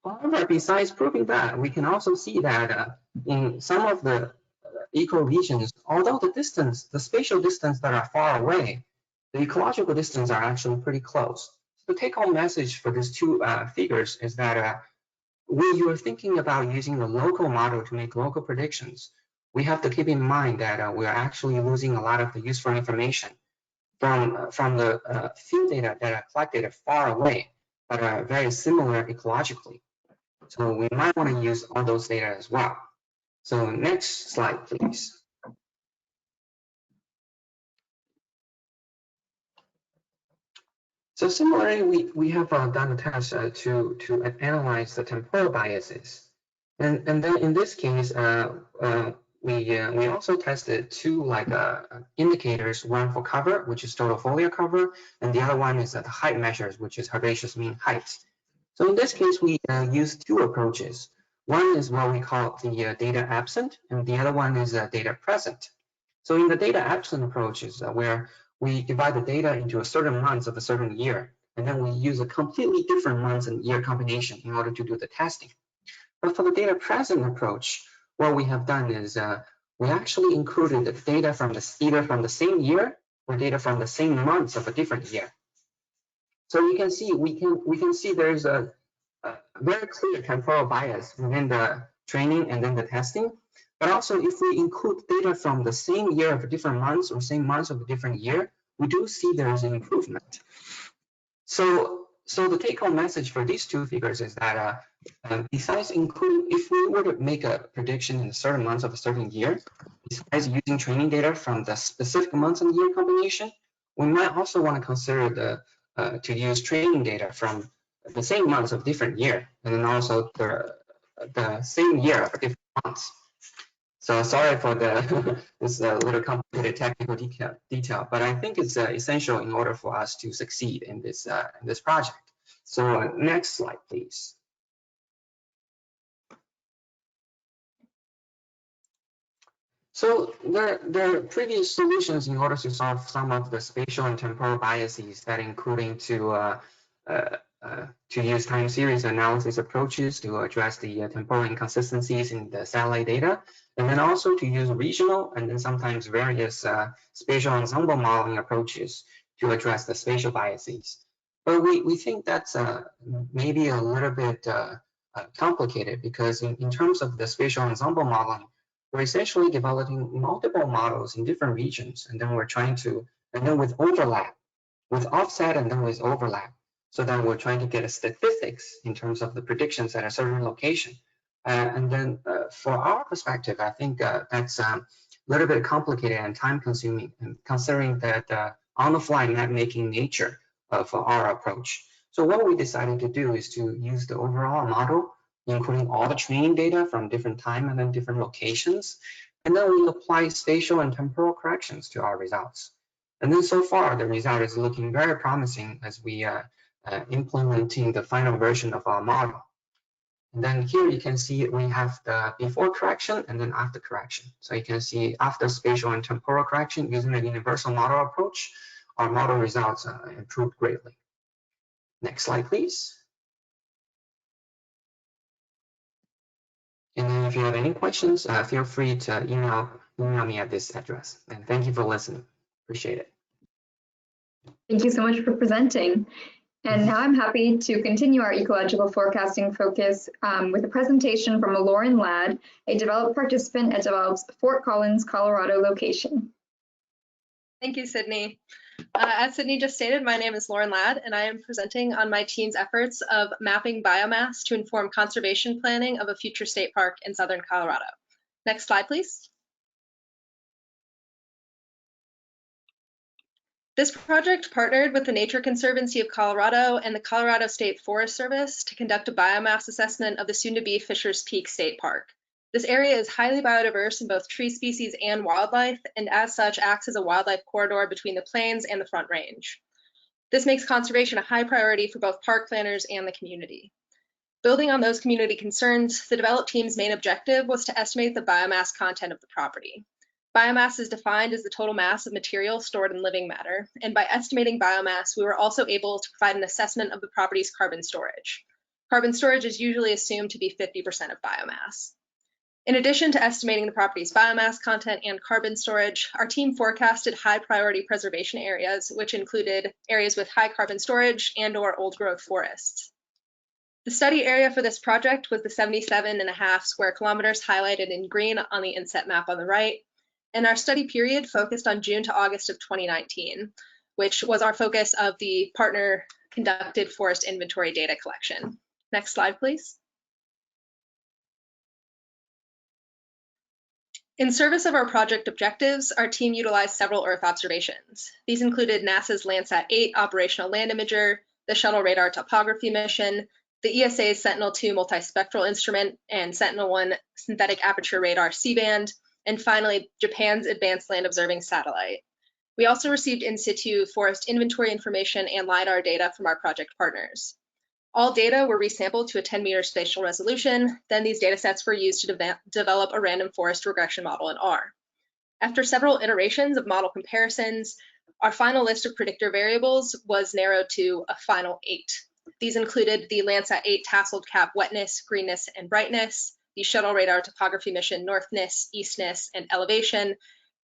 However, besides proving that, we can also see that in some of the ecoregions, although the distance, the spatial distance that are far away, the ecological distance are actually pretty close. So the take-home message for these two figures is that when you are thinking about using a local model to make local predictions, we have to keep in mind that we are actually losing a lot of the useful information from the field data that are collected far away, but are very similar ecologically. So we might want to use all those data as well. So next slide, please. So similarly, we have done a test to analyze the temporal biases. And then in this case, we also tested two indicators, one for cover, which is total foliar cover, and the other one is the height measures, which is herbaceous mean height. So in this case, we used two approaches. One is what we call the data absent, and the other one is data present. So in the data absent approach is where we divide the data into a certain months of a certain year, and then we use a completely different months and year combination in order to do the testing. But for the data present approach, what we have done is we actually included the data from either from the same year or data from the same months of a different year. So you can see we can see there's a very clear temporal bias within the training and then the testing. But also, if we include data from the same year of different months or same months of a different year, we do see there is an improvement. So the take-home message for these two figures is that besides including, if we were to make a prediction in certain months of a certain year, besides using training data from the specific months and year combination, we might also want to consider to use training data from the same months of different year, and then also the same year of different months. So sorry for this little complicated technical detail, but I think it's essential in order for us to succeed in this project. So next slide, please. So there are previous solutions in order to solve some of the spatial and temporal biases that including to use time series analysis approaches to address the temporal inconsistencies in the satellite data, and then also to use regional and then sometimes various spatial ensemble modeling approaches to address the spatial biases. But we think that's maybe a little bit complicated because in terms of the spatial ensemble modeling, we're essentially developing multiple models in different regions, and then we're trying to, and then with overlap, with offset and then with overlap, so that we're trying to get a statistics in terms of the predictions at a certain location. And then for our perspective, I think that's a little bit complicated and time consuming, and considering that on-the-fly map-making nature of our approach. So what we decided to do is to use the overall model, including all the training data from different time and then different locations. And then we apply spatial and temporal corrections to our results. And then so far, the result is looking very promising as we are implementing the final version of our model. And then here you can see we have the before correction and then after correction. So you can see after spatial and temporal correction using the universal model approach, our model results improved greatly. Next slide, please. And then if you have any questions, feel free to email me at this address. And thank you for listening. Appreciate it. Thank you so much for presenting. And now I'm happy to continue our ecological forecasting focus with a presentation from Lauren Ladd, a developed participant at Develop's Fort Collins, Colorado location. Thank you, Sydney. As Sydney just stated, my name is Lauren Ladd, and I am presenting on my team's efforts of mapping biomass to inform conservation planning of a future state park in southern Colorado. Next slide, please. This project partnered with the Nature Conservancy of Colorado and the Colorado State Forest Service to conduct a biomass assessment of the soon-to-be Fisher's Peak State Park. This area is highly biodiverse in both tree species and wildlife, and as such acts as a wildlife corridor between the plains and the Front Range. This makes conservation a high priority for both park planners and the community. Building on those community concerns, the Develop team's main objective was to estimate the biomass content of the property. Biomass is defined as the total mass of material stored in living matter, and by estimating biomass, we were also able to provide an assessment of the property's carbon storage. Carbon storage is usually assumed to be 50% of biomass. In addition to estimating the property's biomass content and carbon storage, our team forecasted high priority preservation areas, which included areas with high carbon storage and/or old growth forests. The study area for this project was the 77.5 square kilometers highlighted in green on the inset map on the right. And our study period focused on June to August of 2019, which was our focus of the partner conducted forest inventory data collection. Next slide, please. In service of our project objectives, our team utilized several Earth observations. These included NASA's Landsat 8 operational land imager, the Shuttle Radar Topography mission, the ESA's Sentinel-2 multispectral instrument, and Sentinel-1 synthetic aperture radar C-band, and finally, Japan's Advanced Land Observing Satellite. We also received in situ forest inventory information and LiDAR data from our project partners. All data were resampled to a 10-meter spatial resolution. Then these data sets were used to develop a random forest regression model in R. After several iterations of model comparisons, our final list of predictor variables was narrowed to a final 8. These included the Landsat 8 tasseled cap wetness, greenness, and brightness, the Shuttle Radar Topography Mission northness, eastness, and elevation,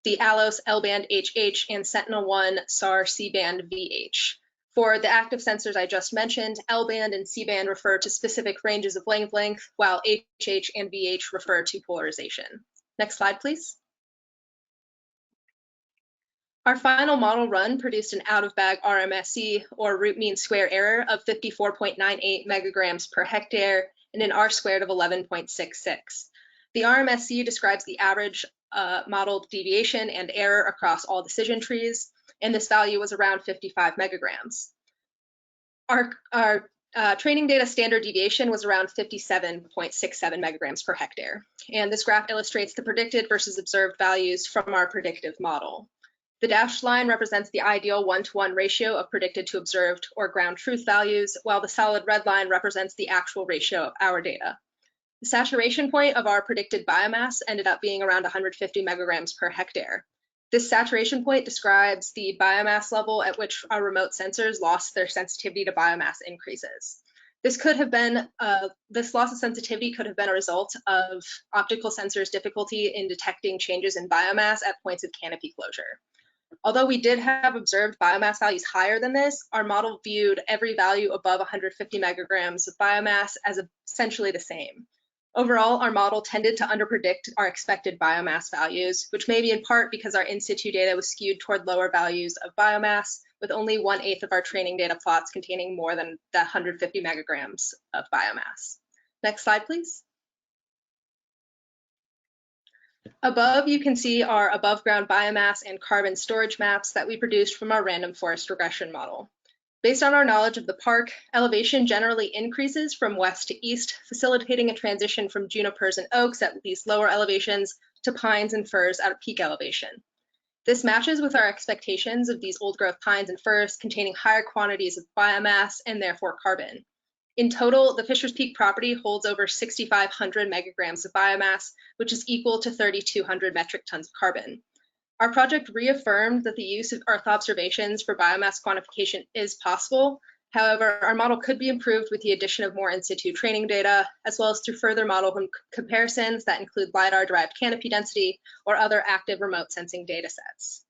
the ALOS L-band HH, and Sentinel-1 SAR C-band VH. For the active sensors I just mentioned, L-band and C-band refer to specific ranges of wavelength, while HH and VH refer to polarization. Next slide, please. Our final model run produced an out-of-bag RMSE, or root mean square error, of 54.98 megagrams per hectare, and an R-squared of 11.66. The RMSE describes the average model deviation and error across all decision trees, and this value was around 55 megagrams. Our training data standard deviation was around 57.67 megagrams per hectare, and this graph illustrates the predicted versus observed values from our predictive model. The dashed line represents the ideal one-to-one ratio of predicted to observed or ground truth values, while the solid red line represents the actual ratio of our data. The saturation point of our predicted biomass ended up being around 150 megagrams per hectare. This saturation point describes the biomass level at which our remote sensors lost their sensitivity to biomass increases. This loss of sensitivity could have been a result of optical sensors' difficulty in detecting changes in biomass at points of canopy closure. Although we did have observed biomass values higher than this, our model viewed every value above 150 megagrams of biomass as essentially the same. Overall, our model tended to underpredict our expected biomass values, which may be in part because our in situ data was skewed toward lower values of biomass, with only 1/8 of our training data plots containing more than the 150 megagrams of biomass. Next slide, please. Above, you can see our above ground biomass and carbon storage maps that we produced from our random forest regression model. Based on our knowledge of the park, elevation generally increases from west to east, facilitating a transition from junipers and oaks at these lower elevations to pines and firs at a peak elevation. This matches with our expectations of these old growth pines and firs containing higher quantities of biomass and therefore carbon. In total, the Fisher's Peak property holds over 6,500 megagrams of biomass, which is equal to 3,200 metric tons of carbon. Our project reaffirmed that the use of Earth observations for biomass quantification is possible. However, our model could be improved with the addition of more in situ training data, as well as through further model comparisons that include LiDAR-derived canopy density or other active remote sensing data sets.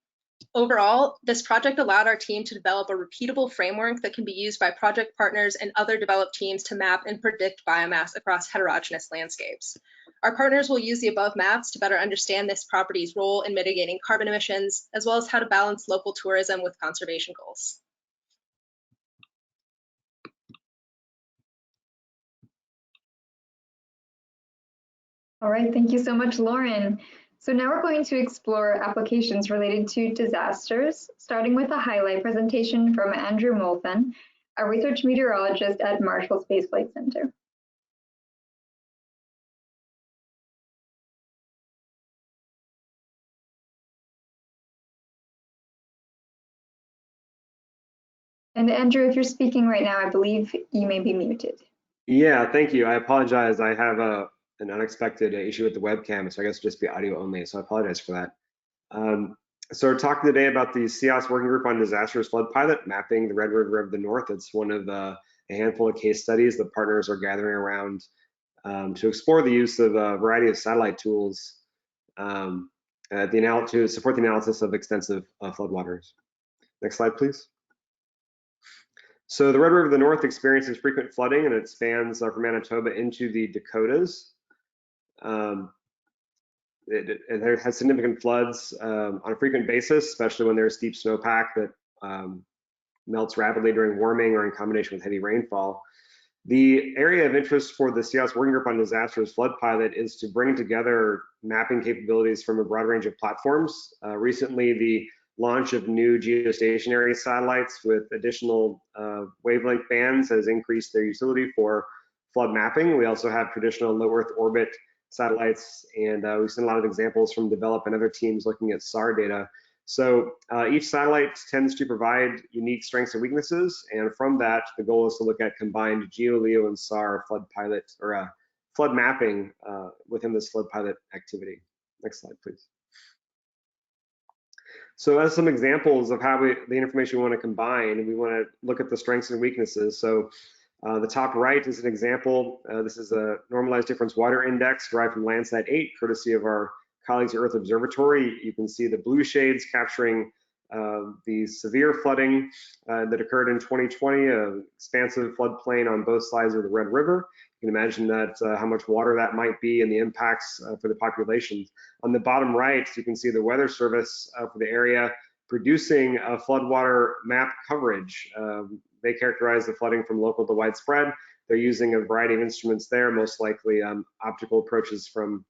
Overall, this project allowed our team to develop a repeatable framework that can be used by project partners and other developed teams to map and predict biomass across heterogeneous landscapes. Our partners will use the above maps to better understand this property's role in mitigating carbon emissions, as well as how to balance local tourism with conservation goals. All right, thank you so much, Lauren. So now we're going to explore applications related to disasters, starting with a highlight presentation from Andrew Molfen, a research meteorologist at Marshall Space Flight Center. And Andrew, if you're speaking right now, I believe you may be muted. Yeah, thank you. I apologize. I have an unexpected issue with the webcam, so I guess just be audio only. So I apologize for that. So we're talking today about the CEOS Working Group on Disasters Flood Pilot, mapping the Red River of the North. It's one of a handful of case studies that partners are gathering around to explore the use of a variety of satellite tools to support the analysis of extensive floodwaters. Next slide, please. So the Red River of the North experiences frequent flooding, and it spans from Manitoba into the Dakotas. It has significant floods on a frequent basis, especially when there's steep snowpack that melts rapidly during warming or in combination with heavy rainfall. The area of interest for the CEOS Working Group on Disasters Flood Pilot is to bring together mapping capabilities from a broad range of platforms. Recently, the launch of new geostationary satellites with additional wavelength bands has increased their utility for flood mapping. We also have traditional low Earth orbit satellites, and we've seen a lot of examples from Develop and other teams looking at SAR data. So each satellite tends to provide unique strengths and weaknesses, and from that, the goal is to look at combined GEO, LEO, and SAR flood pilot or flood mapping within this flood pilot activity. Next slide, please. So as some examples of how the information we want to combine, we want to look at the strengths and weaknesses. So the top right is an example. This is a normalized difference water index derived from Landsat 8, courtesy of our colleagues at Earth Observatory. You can see the blue shades capturing the severe flooding that occurred in 2020, an expansive floodplain on both sides of the Red River. You can imagine that how much water that might be and the impacts for the population. On the bottom right, you can see the Weather Service for the area producing a floodwater map coverage. They characterize the flooding from local to widespread. They're using a variety of instruments there, most likely optical approaches from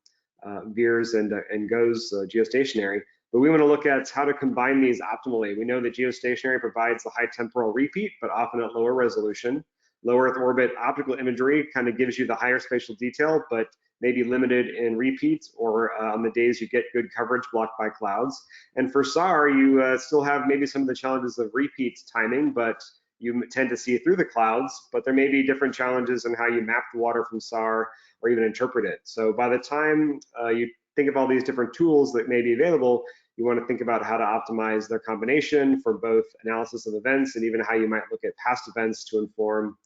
VIIRS and GOES geostationary. But we want to look at how to combine these optimally. We know that geostationary provides a high temporal repeat, but often at lower resolution. Low Earth orbit optical imagery kind of gives you the higher spatial detail, but may be limited in repeat or on the days you get good coverage blocked by clouds. And for SAR, you still have maybe some of the challenges of repeat timing, but you tend to see through the clouds, but there may be different challenges in how you map the water from SAR or even interpret it. So by the time you think of all these different tools that may be available, you want to think about how to optimize their combination for both analysis of events and even how you might look at past events to inform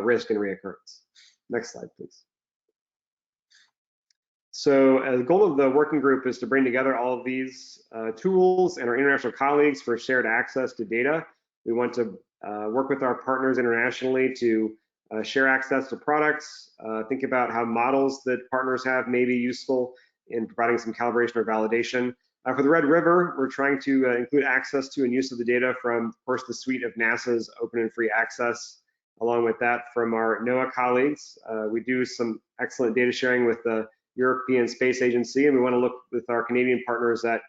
risk and reoccurrence. Next slide, please. So the goal of the working group is to bring together all of these tools and our international colleagues for shared access to data. We want to work with our partners internationally to share access to products, think about how models that partners have may be useful in providing some calibration or validation. For the Red River, we're trying to include access to and use of the data from, of course, the suite of NASA's open and free access. Along with that, from our NOAA colleagues, we do some excellent data sharing with the European Space Agency, and we want to look with our Canadian partners at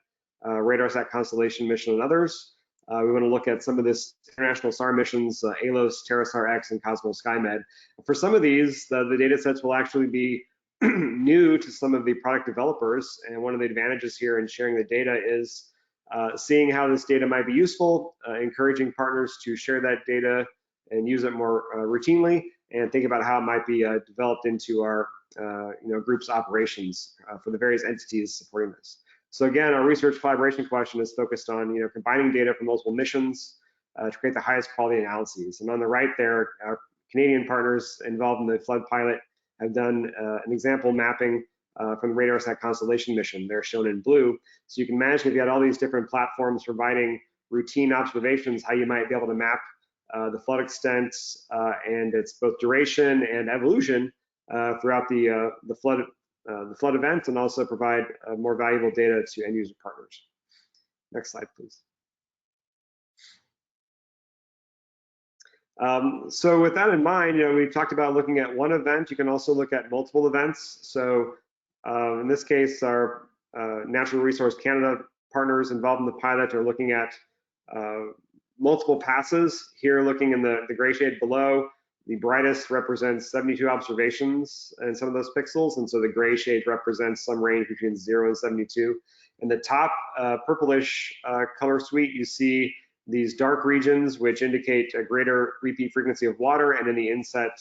RadarSat Constellation mission and others. We want to look at some of this international SAR missions, ALOS, TerraSAR X, and Cosmos SkyMed. For some of these, the data sets will actually be new to some of the product developers, and one of the advantages here in sharing the data is seeing how this data might be useful, encouraging partners to share that data and use it more routinely, and think about how it might be developed into our group's operations for the various entities supporting this. So again, our research collaboration question is focused on combining data from multiple missions to create the highest quality analyses. And on the right there, our Canadian partners involved in the flood pilot have done an example mapping from the RadarSat Constellation mission. They're shown in blue. So you can imagine if you had all these different platforms providing routine observations, how you might be able to map the flood extent and its both duration and evolution throughout the flood event, and also provide more valuable data to end user partners. Next slide, please. So with that in mind, we've talked about looking at one event. You can also look at multiple events. So in this case, our Natural Resource Canada partners involved in the pilot are looking at multiple passes. Here, looking in the gray shade below, the brightest represents 72 observations in some of those pixels, and so the gray shade represents some range between 0 and 72. In the top purplish color suite, you see these dark regions, which indicate a greater repeat frequency of water, and in the inset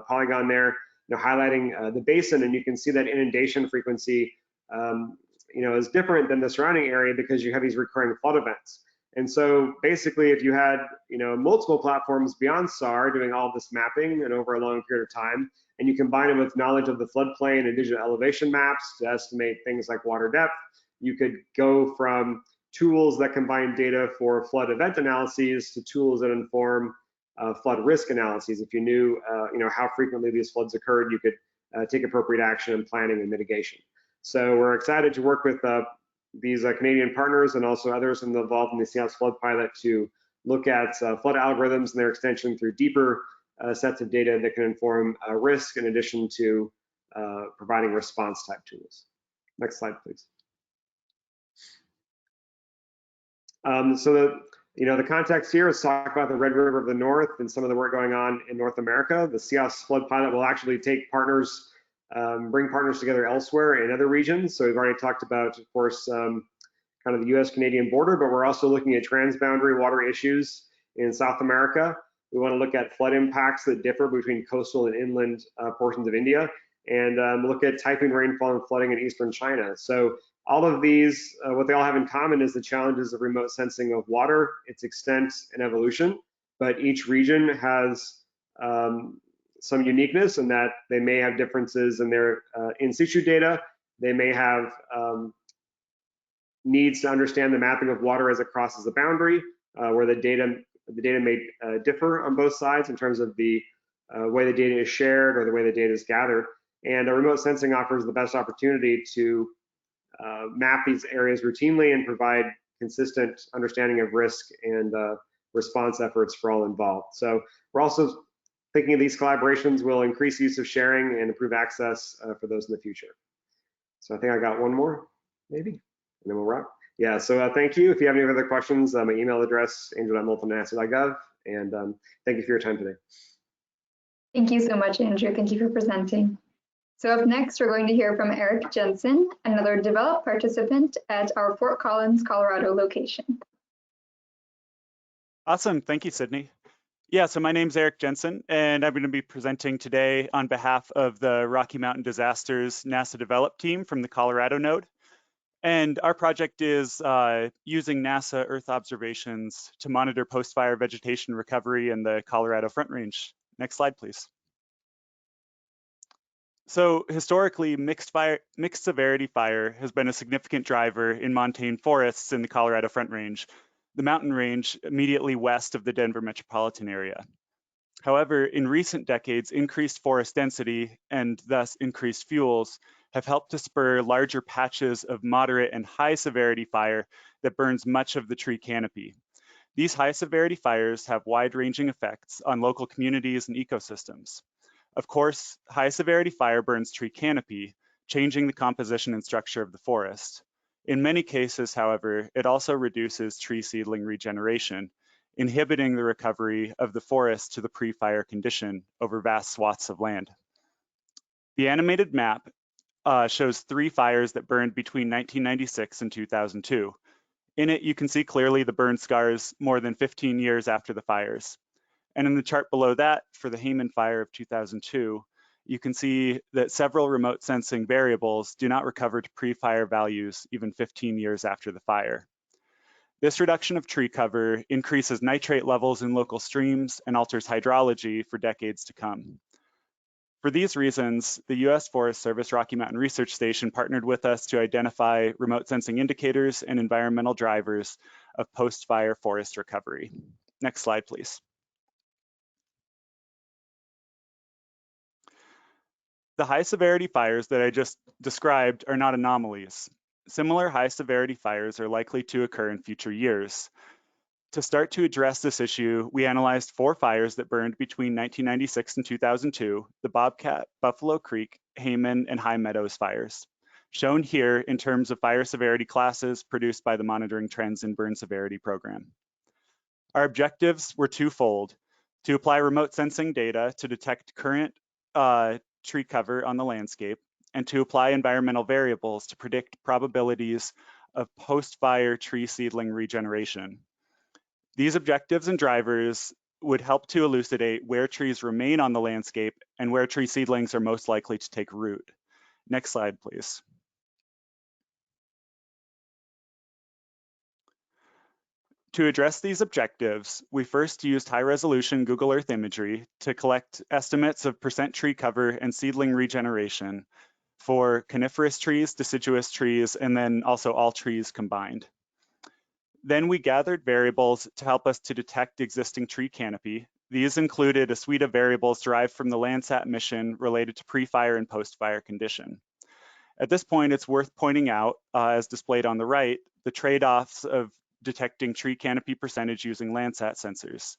polygon there, highlighting the basin, and you can see that inundation frequency is different than the surrounding area because you have these recurring flood events. And so basically, if you had multiple platforms beyond SAR doing all of this mapping and over a long period of time, and you combine it with knowledge of the floodplain and digital elevation maps to estimate things like water depth, you could go from tools that combine data for flood event analyses to tools that inform flood risk analyses. If you knew how frequently these floods occurred, you could take appropriate action in planning and mitigation. So we're excited to work with these Canadian partners and also others involved in the Seahawks flood pilot to look at flood algorithms and their extension through deeper sets of data that can inform risk in addition to providing response type tools. Next slide, please. So the context here is talk about the Red River of the North and some of the work going on in North America. The Seahawks flood pilot will actually take partners, bring partners together elsewhere in other regions. So we've already talked about, of course, kind of the US-Canadian border, but we're also looking at transboundary water issues in South America. We want to look at flood impacts that differ between coastal and inland portions of India, and look at typhoon rainfall and flooding in eastern China. So all of these, what they all have in common is the challenges of remote sensing of water, its extent and evolution, but each region has some uniqueness in that they may have differences in their in situ data. They may have needs to understand the mapping of water as it crosses the boundary, where the data may differ on both sides in terms of the way the data is shared or the way the data is gathered. And remote sensing offers the best opportunity to map these areas routinely and provide consistent understanding of risk and response efforts for all involved. So we're also thinking of these collaborations will increase use of sharing and improve access for those in the future. So I think I got one more, maybe, and then we'll wrap. Yeah, so thank you. If you have any other questions, my email address, angel.moulton@nasa.gov, and thank you for your time today. Thank you so much, Andrew. Thank you for presenting. So up next, we're going to hear from Eric Jensen, another developed participant at our Fort Collins, Colorado location. Awesome, thank you, Sydney. Yeah, so my name's Eric Jensen, and I'm going to be presenting today on behalf of the Rocky Mountain Disasters NASA Develop team from the Colorado node. And our project is using NASA Earth observations to monitor post-fire vegetation recovery in the Colorado Front Range. Next slide, please. So historically, mixed severity fire has been a significant driver in montane forests in the Colorado Front Range, the mountain range immediately west of the Denver metropolitan area. However, in recent decades, increased forest density and thus increased fuels have helped to spur larger patches of moderate and high severity fire that burns much of the tree canopy. These high severity fires have wide-ranging effects on local communities and ecosystems. Of course, high severity fire burns tree canopy, changing the composition and structure of the forest. In many cases, however, it also reduces tree seedling regeneration, inhibiting the recovery of the forest to the pre-fire condition over vast swaths of land. The animated map shows 3 fires that burned between 1996 and 2002. In it, you can see clearly the burn scars more than 15 years after the fires. And in the chart below that, for the Hayman fire of 2002, you can see that several remote sensing variables do not recover to pre-fire values even 15 years after the fire. This reduction of tree cover increases nitrate levels in local streams and alters hydrology for decades to come. For these reasons, the U.S. Forest Service Rocky Mountain Research Station partnered with us to identify remote sensing indicators and environmental drivers of post-fire forest recovery. Next slide, please. The high severity fires that I just described are not anomalies. Similar high severity fires are likely to occur in future years. To start to address this issue, we analyzed 4 fires that burned between 1996 and 2002, the Bobcat, Buffalo Creek, Hayman, and High Meadows fires, shown here in terms of fire severity classes produced by the Monitoring Trends in Burn Severity program. Our objectives were twofold: to apply remote sensing data to detect current tree cover on the landscape, and to apply environmental variables to predict probabilities of post-fire tree seedling regeneration. These objectives and drivers would help to elucidate where trees remain on the landscape and where tree seedlings are most likely to take root. Next slide, please. To address these objectives, we first used high-resolution Google Earth imagery to collect estimates of percent tree cover and seedling regeneration for coniferous trees, deciduous trees, and then also all trees combined. Then we gathered variables to help us to detect existing tree canopy. These included a suite of variables derived from the Landsat mission related to pre-fire and post-fire condition. At this point, it's worth pointing out, as displayed on the right, the trade-offs of detecting tree canopy percentage using Landsat sensors.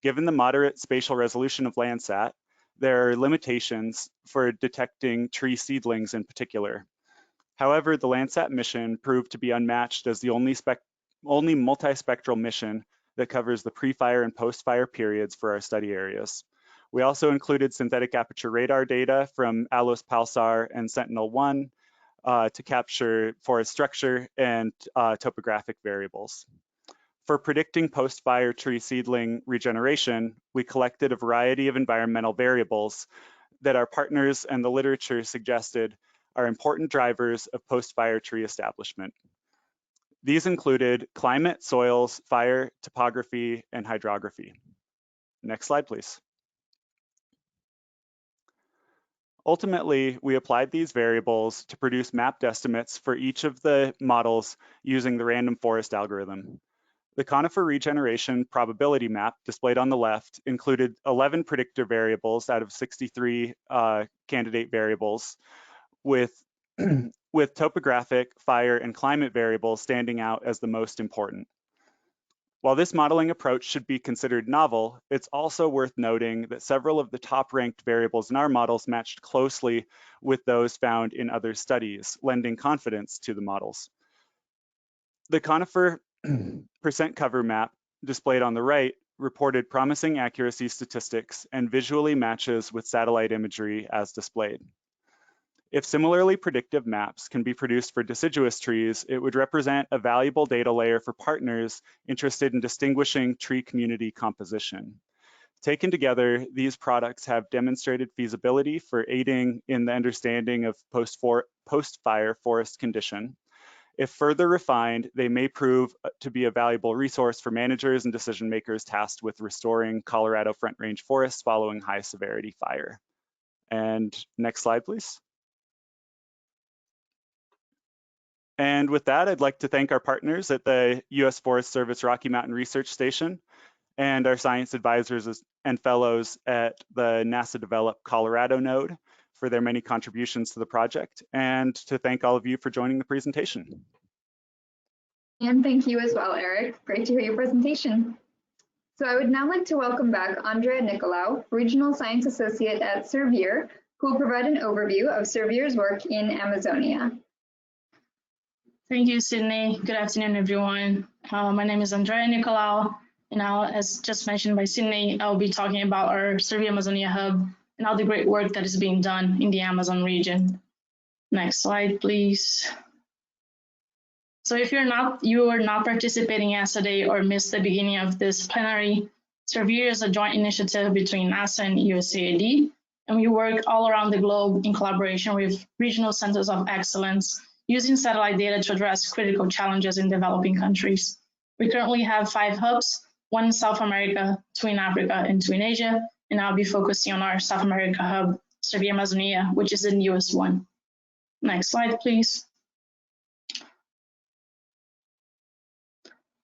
Given the moderate spatial resolution of Landsat, there are limitations for detecting tree seedlings in particular. However, the Landsat mission proved to be unmatched as the only multispectral mission that covers the pre-fire and post-fire periods for our study areas. We also included synthetic aperture radar data from ALOS Pulsar and Sentinel-1 to capture forest structure and topographic variables. For predicting post-fire tree seedling regeneration, we collected a variety of environmental variables that our partners and the literature suggested are important drivers of post-fire tree establishment. These included climate, soils, fire, topography, and hydrography. Next slide, please. Ultimately, we applied these variables to produce mapped estimates for each of the models using the random forest algorithm. The conifer regeneration probability map displayed on the left included 11 predictor variables out of 63 candidate variables, with topographic, fire, and climate variables standing out as the most important. While this modeling approach should be considered novel, it's also worth noting that several of the top-ranked variables in our models matched closely with those found in other studies, lending confidence to the models. The conifer percent cover map displayed on the right reported promising accuracy statistics and visually matches with satellite imagery as displayed. If similarly predictive maps can be produced for deciduous trees, it would represent a valuable data layer for partners interested in distinguishing tree community composition. Taken together, these products have demonstrated feasibility for aiding in the understanding of post-fire forest condition. If further refined, they may prove to be a valuable resource for managers and decision makers tasked with restoring Colorado Front Range forests following high severity fire. And next slide, please. And with that, I'd like to thank our partners at the U.S. Forest Service Rocky Mountain Research Station and our science advisors and fellows at the NASA-developed Colorado node for their many contributions to the project, and to thank all of you for joining the presentation. And thank you as well, Eric. Great to hear your presentation. So I would now like to welcome back Andrea Nicolau, Regional Science Associate at SERVIR, who will provide an overview of SERVIR's work in Amazonia. Thank you, Sydney. Good afternoon, everyone. My name is Andrea Nicolau, and as just mentioned by Sydney, I'll be talking about our SERVIR Amazonia Hub and all the great work that is being done in the Amazon region. Next slide, please. So if you are not participating yesterday or missed the beginning of this plenary, SERVIR is a joint initiative between NASA and USAID, and we work all around the globe in collaboration with regional centers of excellence, using satellite data to address critical challenges in developing countries. We currently have 5 hubs, 1 in South America, 2 in Africa, and 2 in Asia, and I'll be focusing on our South America hub SERVIR Amazonia, which is the newest one. Next slide, please.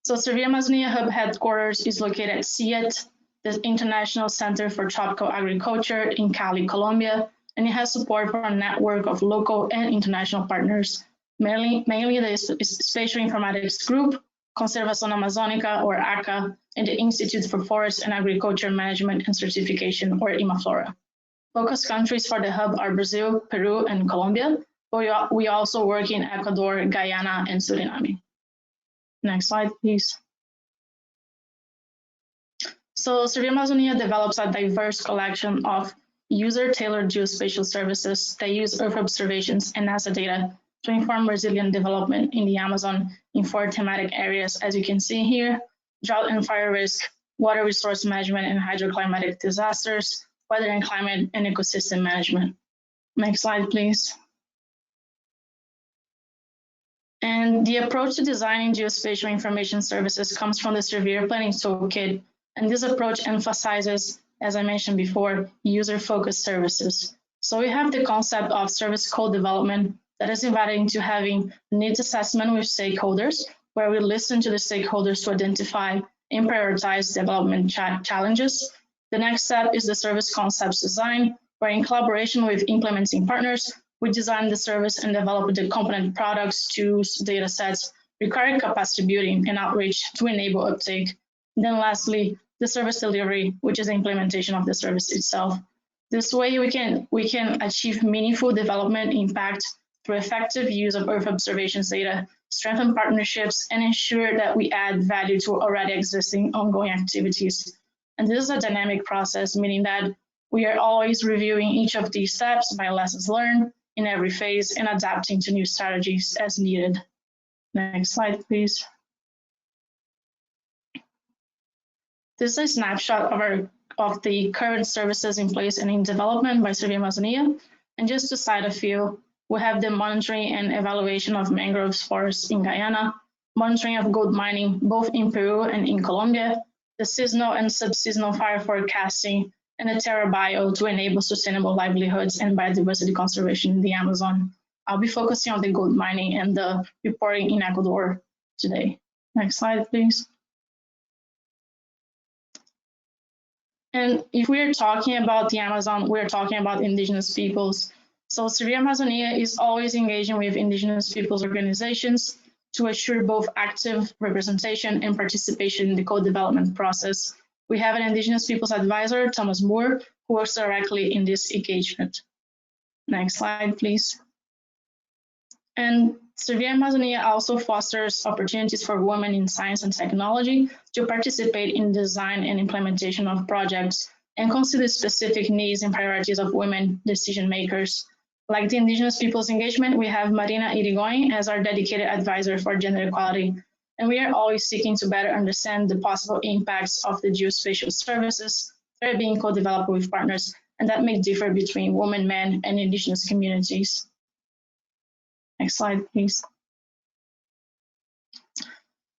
So SERVIR Amazonia Hub headquarters is located at CIET, the International Center for Tropical Agriculture in Cali, Colombia, and it has support from a network of local and international partners, mainly the Spatial Informatics Group, Conservação Amazônica, or ACA, and the Institute for Forest and Agriculture Management and Certification, or IMAFLORA. Focus countries for the hub are Brazil, Peru, and Colombia, but we also work in Ecuador, Guyana, and Suriname. Next slide, please. So SERVIR Amazonia develops a diverse collection of user-tailored geospatial services that use Earth observations and NASA data to inform resilient development in the Amazon in 4 thematic areas, as you can see here: drought and fire risk, water resource management and hydroclimatic disasters, weather and climate, and ecosystem management. Next slide, please. And the approach to designing geospatial information services comes from the SERVIR Planning Toolkit, and this approach emphasizes, as I mentioned before, user-focused services. So we have the concept of service co-development that is invited into having needs assessment with stakeholders, where we listen to the stakeholders to identify and prioritize development challenges. The next step is the service concepts design, where in collaboration with implementing partners, we design the service and develop the component products, tools, data sets, required capacity building and outreach to enable uptake. And then lastly, the service delivery, which is the implementation of the service itself. This way we can achieve meaningful development impact through effective use of Earth observations data, strengthen partnerships, and ensure that we add value to already existing ongoing activities. And this is a dynamic process, meaning that we are always reviewing each of these steps by lessons learned in every phase and adapting to new strategies as needed. Next slide, please. This is a snapshot of the current services in place and in development by SERVIR Amazonia. And just to cite a few, we have the monitoring and evaluation of mangroves forests in Guyana, monitoring of gold mining both in Peru and in Colombia, the seasonal and subseasonal fire forecasting, and the Terra Bio to enable sustainable livelihoods and biodiversity conservation in the Amazon. I'll be focusing on the gold mining and the reporting in Ecuador today. Next slide, please. And if we're talking about the Amazon, we're talking about indigenous peoples. So SERVIR Amazonia is always engaging with indigenous peoples organizations to assure both active representation and participation in the co-development process. We have an indigenous peoples advisor, Thomas Moore, who works directly in this engagement. Next slide, please. And SERVIR Amazonia also fosters opportunities for women in science and technology to participate in design and implementation of projects and consider specific needs and priorities of women decision makers. Like the indigenous peoples engagement, we have Marina Irigoyen as our dedicated advisor for gender equality. And we are always seeking to better understand the possible impacts of the geospatial services that are being co-developed with partners, and that may differ between women, men, and indigenous communities. Next slide, please.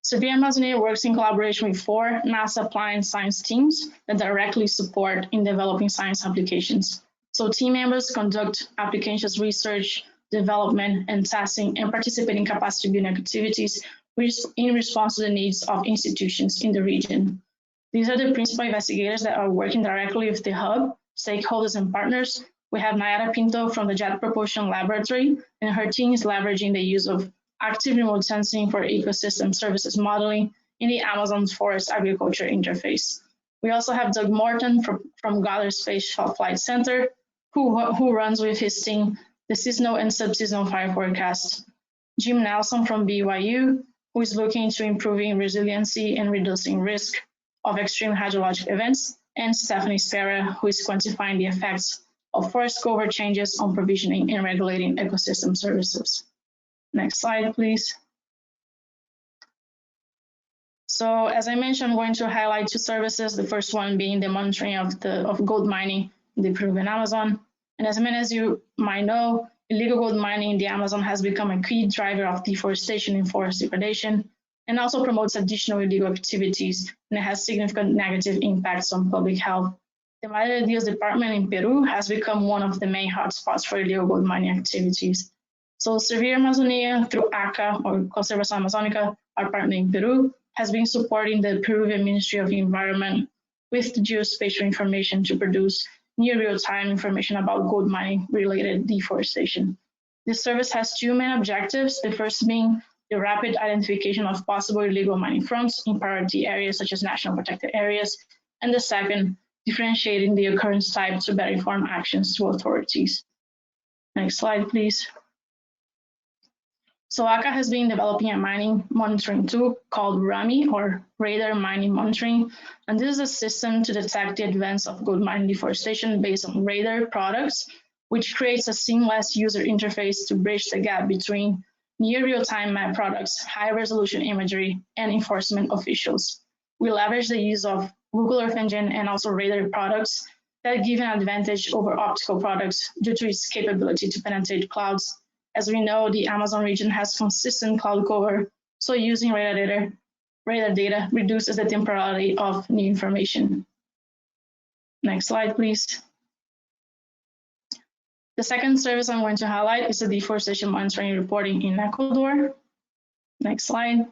SERVIR Amazonia works in collaboration with 4 NASA applied science teams that directly support in developing science applications. So team members conduct applications research, development, and testing, and participate in capacity building activities in response to the needs of institutions in the region. These are the principal investigators that are working directly with the hub, stakeholders, and partners. We have Nayara Pinto from the Jet Propulsion Laboratory, and her team is leveraging the use of active remote sensing for ecosystem services modeling in the Amazon Forest Agriculture Interface. We also have Doug Morton from Goddard Space Flight Center, who runs with his team the seasonal and subseasonal fire forecast. Jim Nelson from BYU, who is looking into improving resiliency and reducing risk of extreme hydrologic events, and Stephanie Spera, who is quantifying the effects of forest cover changes on provisioning and regulating ecosystem services. Next slide, please. So as I mentioned, I'm going to highlight 2 services, the first one being the monitoring of gold mining in the Peruvian Amazon. And as many as you might know, illegal gold mining in the Amazon has become a key driver of deforestation and forest degradation, and also promotes additional illegal activities, and it has significant negative impacts on public health. the Madre de Dios department in Peru has become one of the main hotspots for illegal gold mining activities. So SERVIR Amazonia, through ACA, or Conservación Amazónica, our partner in Peru, has been supporting the Peruvian Ministry of the Environment with the geospatial information to produce near real-time information about gold mining-related deforestation. This service has two main objectives, the first being the rapid identification of possible illegal mining fronts in priority areas such as national protected areas, and the second, differentiating the occurrence type to better inform actions to authorities. Next slide, please. So ACA has been developing a mining monitoring tool called RAMI, or Radar Mining Monitoring, and this is a system to detect the advance of gold mining deforestation based on radar products, which creates a seamless user interface to bridge the gap between near real-time map products, high-resolution imagery, and enforcement officials. We leverage the use of Google Earth Engine and also radar products that give an advantage over optical products due to its capability to penetrate clouds. As we know, the Amazon region has consistent cloud cover, so using radar data reduces the temporality of new information. Next slide, please. The second service I'm going to highlight is the deforestation monitoring reporting in Ecuador. Next slide.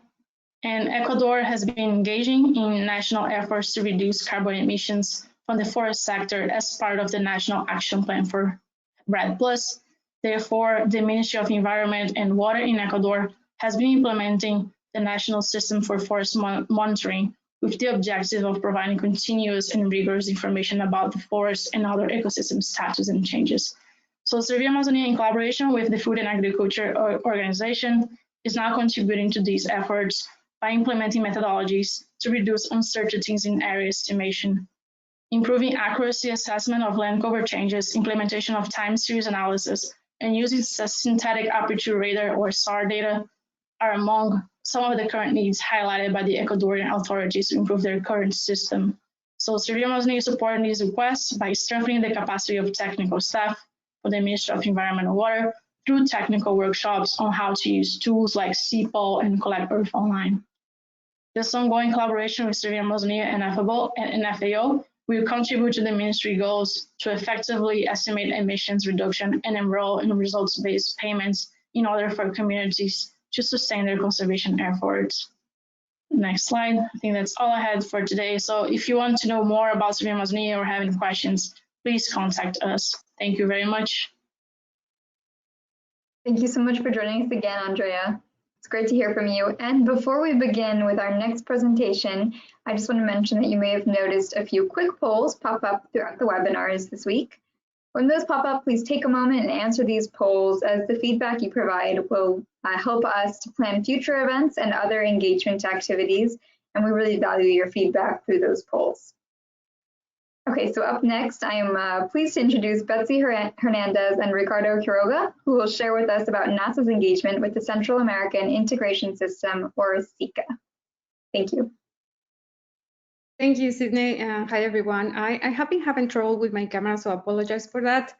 And Ecuador has been engaging in national efforts to reduce carbon emissions from the forest sector as part of the National Action Plan for REDD+. Therefore, the Ministry of Environment and Water in Ecuador has been implementing the National System for Forest Monitoring with the objective of providing continuous and rigorous information about the forest and other ecosystem status and changes. So SERVIR Amazonia, in collaboration with the Food and Agriculture Organization, is now contributing to these efforts by implementing methodologies to reduce uncertainties in area estimation, improving accuracy assessment of land cover changes, implementation of time series analysis, and using synthetic aperture radar or SAR data are among some of the current needs highlighted by the Ecuadorian authorities to improve their current system. So SERVIR Amazonia is supporting these requests by strengthening the capacity of technical staff for the Ministry of Environment and Water through technical workshops on how to use tools like CPOL and Collect Earth Online. This ongoing collaboration with SERVIR Amazonia and FAO will contribute to the ministry goals to effectively estimate emissions reduction and enroll in results-based payments in order for communities to sustain their conservation efforts. Next slide. I think that's all I had for today. So if you want to know more about SERVIR Amazonia or have any questions, please contact us. Thank you very much. Thank you so much for joining us again, Andrea. It's great to hear from you. And before we begin with our next presentation, I just want to mention that you may have noticed a few quick polls pop up throughout the webinars this week. When those pop up, please take a moment and answer these polls, as the feedback you provide will help us to plan future events and other engagement activities, and we really value your feedback through those polls. Okay, so up next, I am pleased to introduce Betsy Hernandez and Ricardo Quiroga, who will share with us about NASA's engagement with the Central American Integration System, or SECA. Thank you. Thank you, Sydney. Hi, everyone. I have been having trouble with my camera, so I apologize for that.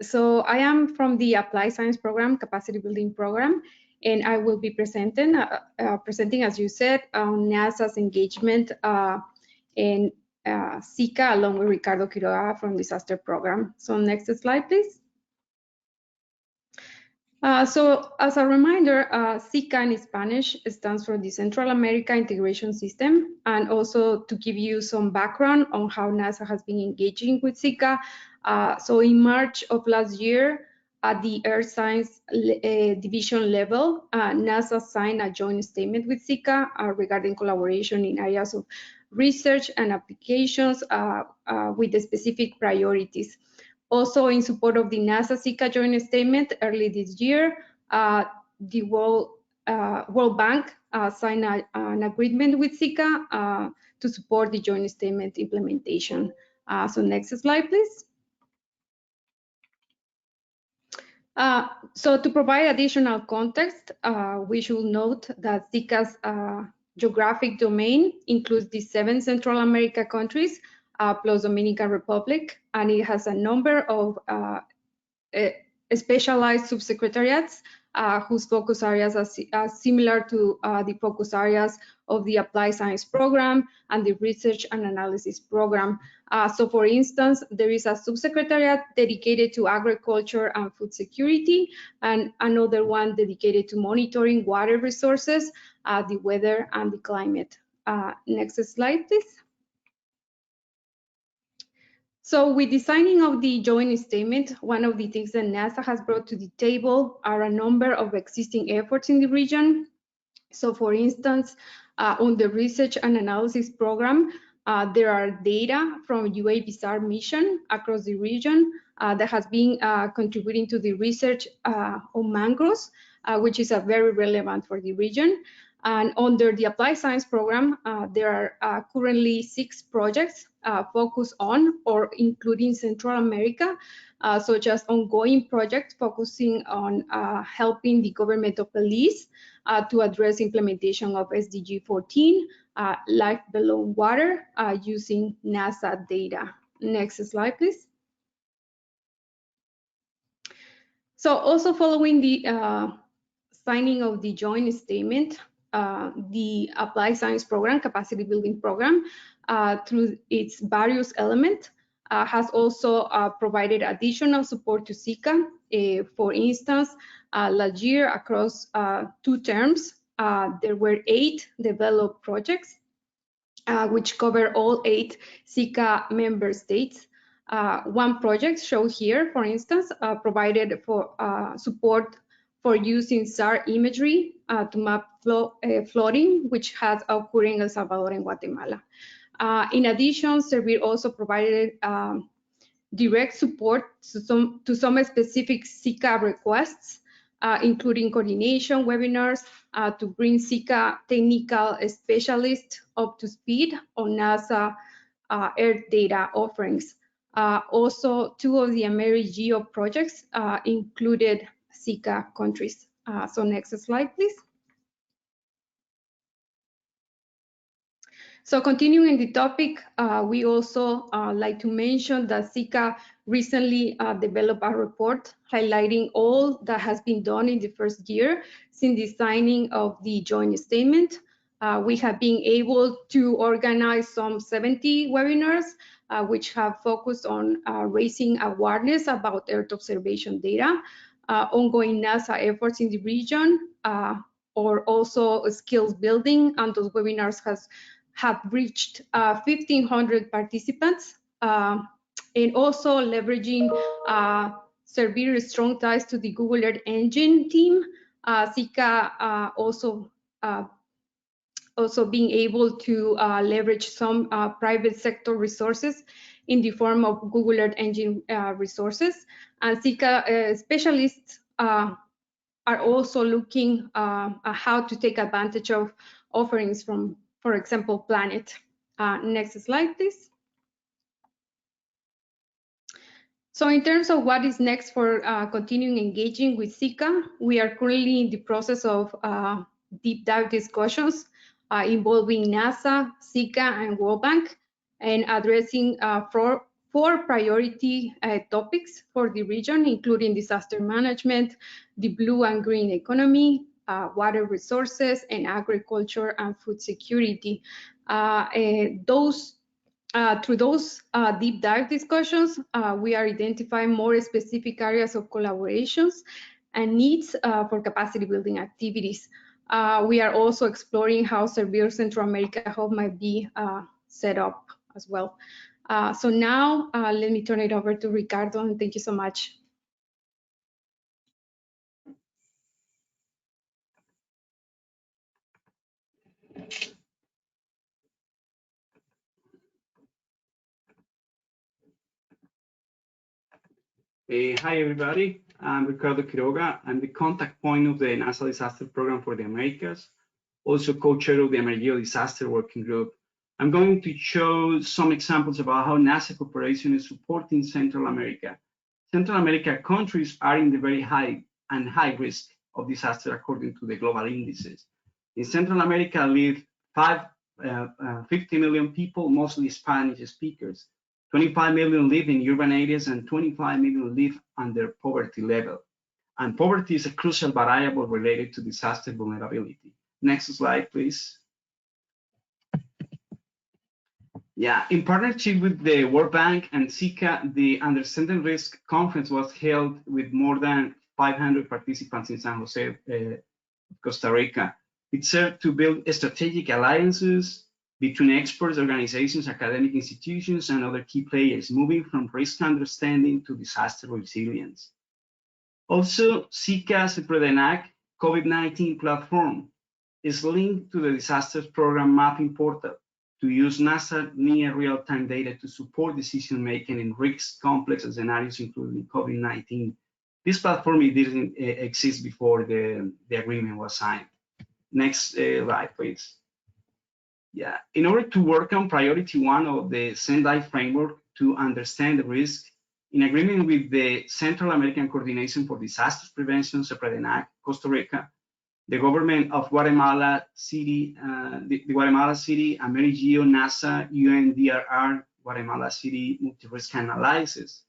So I am from the Applied Science Program, Capacity Building Program, and I will be presenting, as you said, on NASA's engagement in SECA, along with Ricardo Quiroga from Disaster Program. So next slide, please. So as a reminder, SECA in Spanish stands for the Central America Integration System, and also to give you some background on how NASA has been engaging with SECA. So in March of last year, at the Earth Science Division level, NASA signed a joint statement with SECA regarding collaboration in areas of research and applications with the specific priorities. Also, in support of the NASA-SECA joint statement early this year, the World Bank signed an agreement with SECA to support the joint statement implementation. So next slide, please. So to provide additional context, we should note that SECA's geographic domain includes the 7 Central America countries plus Dominican Republic, and it has a number of specialized subsecretariats whose focus areas are similar to the focus areas of the Applied Science program and the Research and Analysis program. So for instance, there is a subsecretariat dedicated to agriculture and food security, and another one dedicated to monitoring water resources, the weather and the climate. Next slide, please. So with the signing of the joint statement, one of the things that NASA has brought to the table are a number of existing efforts in the region. So for instance, on the Research and Analysis program, there are data from UAVSAR mission across the region that has been contributing to the research on mangroves, which is very relevant for the region. And under the Applied Science program, there are currently 6 projects focused on or including Central America, such as ongoing projects focusing on helping the government of Belize to address implementation of SDG 14, life below water, using NASA data. Next slide, please. So also following the signing of the joint statement, the Applied Science program, capacity building program, through its various elements, has also provided additional support to SICA. For instance, last year across 2 terms, there were 8 developed projects, which cover all 8 SICA member states. One project shown here, for instance, provided for support for using SAR imagery to map flooding, which has occurred in El Salvador and Guatemala. In addition, SERVIR also provided direct support to some specific SICA requests, including coordination webinars to bring SICA technical specialists up to speed on NASA Earth data offerings. Also, 2 of the AmeriGeo projects included SICA countries. So next slide, please. So continuing the topic, we also like to mention that SICA recently developed a report highlighting all that has been done in the first year since the signing of the joint statement. We have been able to organize some 70 webinars, which have focused on raising awareness about Earth observation data, ongoing NASA efforts in the region, or also skills building, and those webinars have reached 1,500 participants, and also leveraging SERVIR's strong ties to the Google Earth Engine team. SICA also being able to leverage some private sector resources in the form of Google Earth Engine resources. And SICA specialists are also looking at how to take advantage of offerings from, for example, Planet. Next slide, please. So in terms of what is next for continuing engaging with SICA, we are currently in the process of deep dive discussions involving NASA, SICA, and World Bank, and addressing 4 priority topics for the region, including disaster management, the blue and green economy, water resources, and agriculture and food security. Through those deep dive discussions, we are identifying more specific areas of collaborations and needs for capacity building activities. We are also exploring how SERVIR Central America Hub might be set up as well. So now let me turn it over to Ricardo, and thank you so much. Hi, everybody. I'm Ricardo Quiroga. I'm the contact point of the NASA Disaster Program for the Americas, also co-chair of the AmeriGeo Disaster Working Group. I'm going to show some examples about how NASA cooperation is supporting Central America. Central America countries are in the very high risk of disaster according to the global indices. In Central America live 50 million people, mostly Spanish speakers. 25 million live in urban areas and 25 million live under poverty level. And poverty is a crucial variable related to disaster vulnerability. Next slide, please. Yeah, in partnership with the World Bank and SICA, the Understanding Risk Conference was held with more than 500 participants in San Jose, Costa Rica. It served to build strategic alliances between experts, organizations, academic institutions, and other key players, moving from risk understanding to disaster resilience. Also, SICA's PREDENAC COVID-19 platform is linked to the Disasters Program Mapping Portal to use NASA near real-time data to support decision-making in risk complex scenarios, including COVID-19. This platform, it didn't exist before the agreement was signed. Next slide, please. Yeah, in order to work on priority one of the Sendai framework to understand the risk, in agreement with the Central American Coordination for Disaster Prevention, CEPREDENAC, Costa Rica, the government of Guatemala City, the Guatemala City, AmeriGeo, NASA, UNDRR, Guatemala City Multi-Risk Analysis.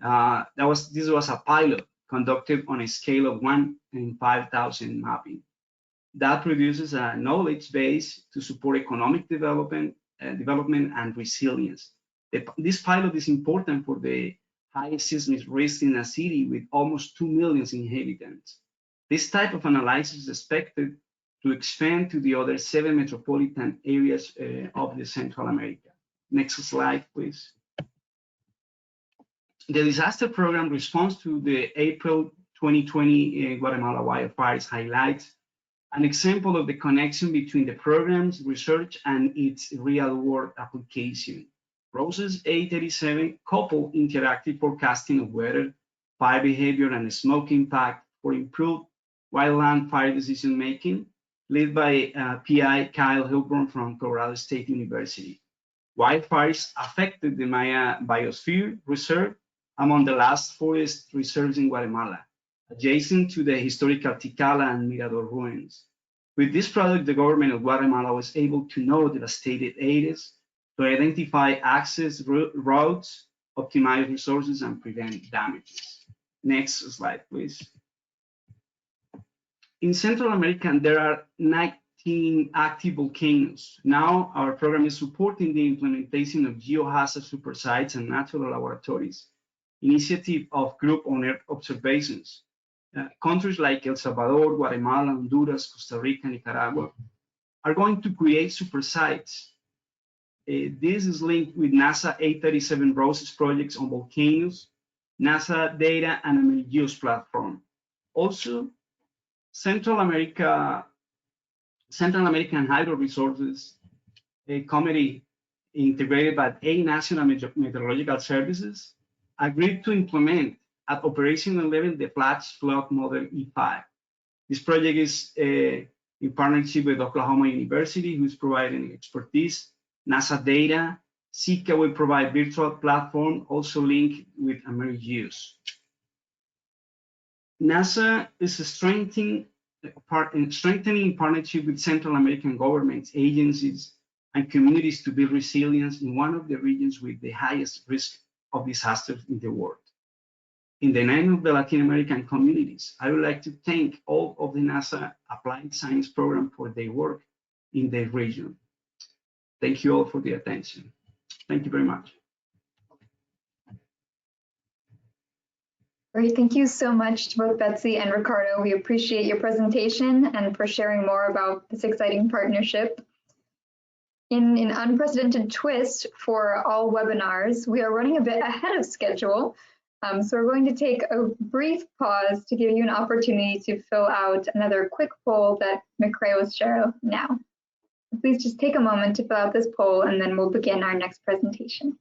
This was a pilot conducted on a scale of 1 in 5,000 mapping. That produces a knowledge base to support economic development and resilience. This pilot is important for the high seismic risk in a city with almost 2 million inhabitants. This type of analysis is expected to expand to the other 7 metropolitan areas of the Central America. Next slide, please. The disaster program response to the April 2020 Guatemala wildfires highlights an example of the connection between the program's research and its real-world application. Process A37 coupled interactive forecasting of weather, fire behavior, and smoke impact for improved wildland fire decision-making, led by PI Kyle Hilborn from Colorado State University. Wildfires affected the Maya Biosphere Reserve, among the last forest reserves in Guatemala, adjacent to the historical Tikala and Mirador ruins. With this product, the government of Guatemala was able to know devastated areas, to identify access routes, optimize resources, and prevent damages. Next slide, please. In Central America, there are 19 active volcanoes. Now, our program is supporting the implementation of geohazard supersites and natural laboratories, initiative of group on Earth observations. Countries like El Salvador, Guatemala, Honduras, Costa Rica, Nicaragua are going to create supersites. This is linked with NASA 837 ROSES projects on volcanoes, NASA data, and AmeriGeo's platform. Also, Central American Hydro Resources, a committee integrated by 8 national meteorological services, agreed to implement at operational level the flash flood model E5. This project is in partnership with Oklahoma University, who is providing expertise, NASA data. SICA will provide virtual platform, also linked with AmeriGeo's. NASA is strengthening partnership with Central American governments, agencies, and communities to build resilience in one of the regions with the highest risk of disasters in the world. In the name of the Latin American communities, I would like to thank all of the NASA Applied Science Program for their work in the region. Thank you all for the attention. Thank you very much. Great, thank you so much to both Betsy and Ricardo. We appreciate your presentation and for sharing more about this exciting partnership. In an unprecedented twist for all webinars, we are running a bit ahead of schedule. So we're going to take a brief pause to give you an opportunity to fill out another quick poll that McRae will share now. Please just take a moment to fill out this poll and then we'll begin our next presentation.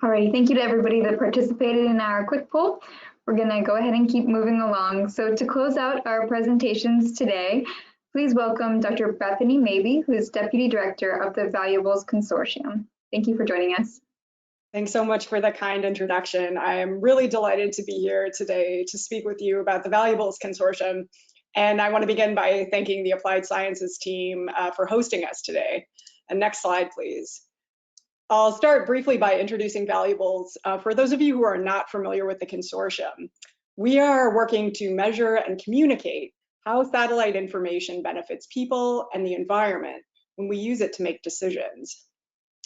All right, thank you to everybody that participated in our quick poll. We're gonna go ahead and keep moving along. So to close out our presentations today, please welcome Dr. Bethany Mabey, who is Deputy Director of the Valuables Consortium. Thank you for joining us. Thanks so much for the kind introduction. I am really delighted to be here today to speak with you about the Valuables Consortium. And I want to begin by thanking the Applied Sciences team for hosting us today. And next slide, please. I'll start briefly by introducing Valuables. For those of you who are not familiar with the consortium, we are working to measure and communicate how satellite information benefits people and the environment when we use it to make decisions.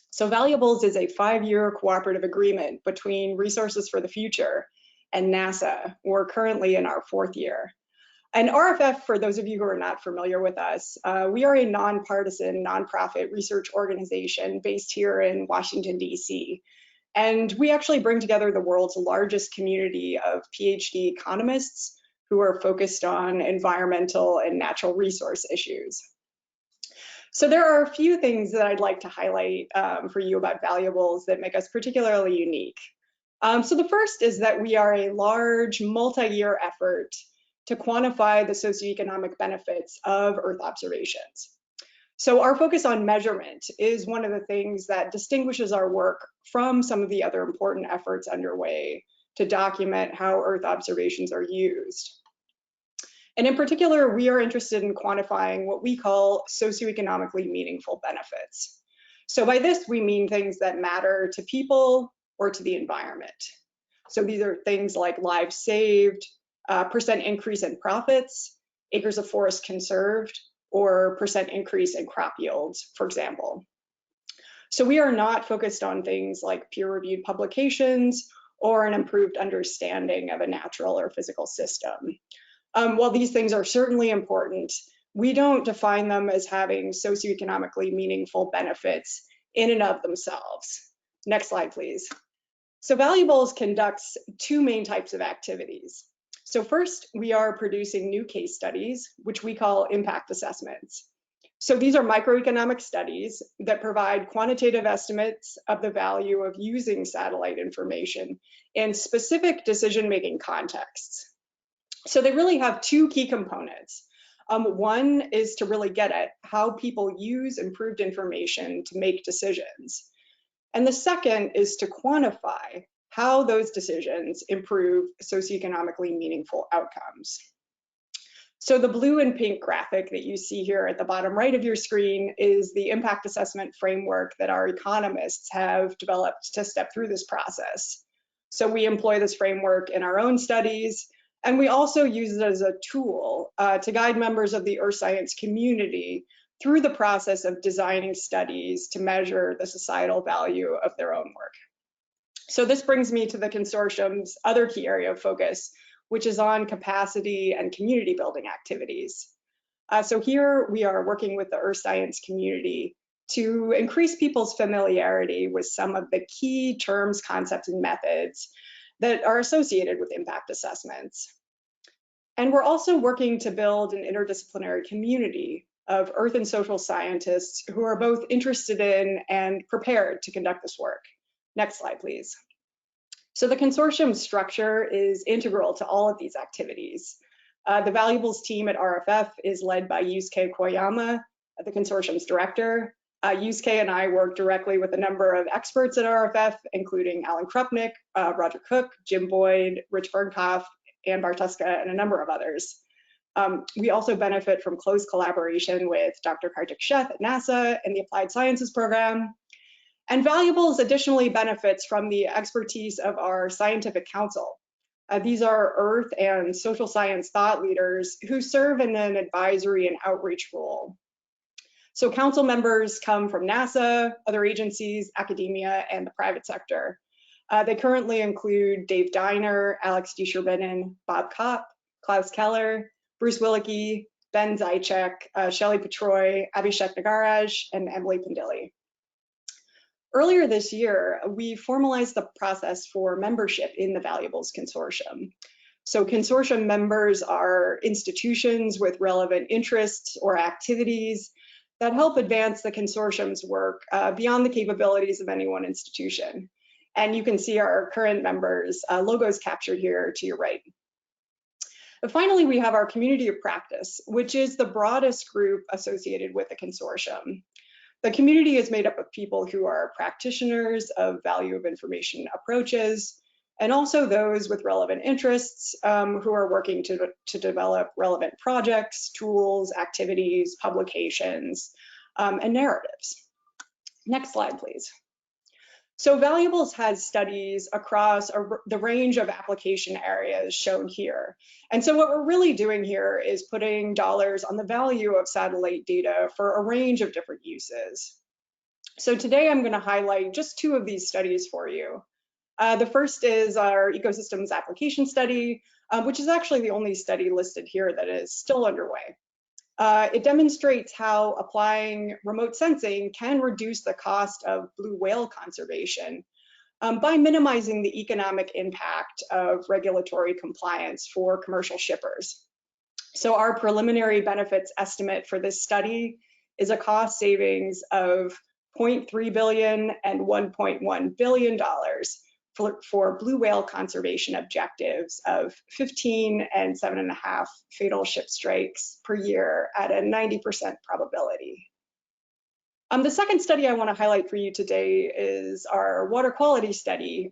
So Valuables is a 5-year cooperative agreement between Resources for the Future and NASA. We're currently in our 4th year. And RFF, for those of you who are not familiar with us, we are a nonpartisan, nonprofit research organization based here in Washington, D.C. And we actually bring together the world's largest community of PhD economists who are focused on environmental and natural resource issues. So there are a few things that I'd like to highlight for you about Valuables that make us particularly unique. So the first is that we are a large multi-year effort to quantify the socioeconomic benefits of Earth observations. So our focus on measurement is one of the things that distinguishes our work from some of the other important efforts underway to document how Earth observations are used. And in particular, we are interested in quantifying what we call socioeconomically meaningful benefits. So by this, we mean things that matter to people or to the environment. So these are things like lives saved, percent increase in profits, acres of forest conserved, or percent increase in crop yields, for example. So we are not focused on things like peer-reviewed publications or an improved understanding of a natural or physical system. While these things are certainly important, we don't define them as having socioeconomically meaningful benefits in and of themselves. Next slide, please. So Valuables conducts 2 main types of activities. So first, we are producing new case studies, which we call impact assessments. So these are microeconomic studies that provide quantitative estimates of the value of using satellite information in specific decision-making contexts. So they really have 2 key components. One is to really get at how people use improved information to make decisions. And the second is to quantify how those decisions improve socioeconomically meaningful outcomes. So the blue and pink graphic that you see here at the bottom right of your screen is the impact assessment framework that our economists have developed to step through this process. So we employ this framework in our own studies, and we also use it as a tool to guide members of the earth science community through the process of designing studies to measure the societal value of their own work. So this brings me to the consortium's other key area of focus, which is on capacity and community building activities. So here we are working with the earth science community to increase people's familiarity with some of the key terms, concepts, and methods that are associated with impact assessments. And we're also working to build an interdisciplinary community of earth and social scientists who are both interested in and prepared to conduct this work. Next slide, please. So the consortium structure is integral to all of these activities. The Valuables team at RFF is led by Yusuke Koyama, the consortium's director. Yusuke and I work directly with a number of experts at RFF, including Alan Krupnick, Roger Cook, Jim Boyd, Rich Berghoff, Ann Bartuska, and a number of others. We also benefit from close collaboration with Dr. Kartik Sheth at NASA and the Applied Sciences program. And Valuables additionally benefits from the expertise of our scientific council. These are earth and social science thought leaders who serve in an advisory and outreach role. So council members come from NASA, other agencies, academia, and the private sector. They currently include Dave Diner, Alex DeSherbinen, Bob Kopp, Klaus Keller, Bruce Willicke, Ben Zaitchik, Shelley Petroy, Abhishek Nagaraj, and Emily Pandilli. Earlier this year, we formalized the process for membership in the Valuables Consortium. So consortium members are institutions with relevant interests or activities that help advance the consortium's work beyond the capabilities of any one institution. And you can see our current members' logos captured here to your right. But finally, we have our community of practice, which is the broadest group associated with the consortium. The community is made up of people who are practitioners of value of information approaches, and also those with relevant interests who are working to develop relevant projects, tools, activities, publications, and narratives. Next slide, please. So Valuables has studies across the range of application areas shown here. And so what we're really doing here is putting dollars on the value of satellite data for a range of different uses. So today I'm going to highlight just two of these studies for you. The first is our ecosystems application study, which is actually the only study listed here that is still underway. It demonstrates how applying remote sensing can reduce the cost of blue whale conservation by minimizing the economic impact of regulatory compliance for commercial shippers. So our preliminary benefits estimate for this study is a cost savings of $0.3 billion and $1.1 billion for blue whale conservation objectives of 15 and 7.5 fatal ship strikes per year at a 90% probability. The second study I want to highlight for you today is our water quality study,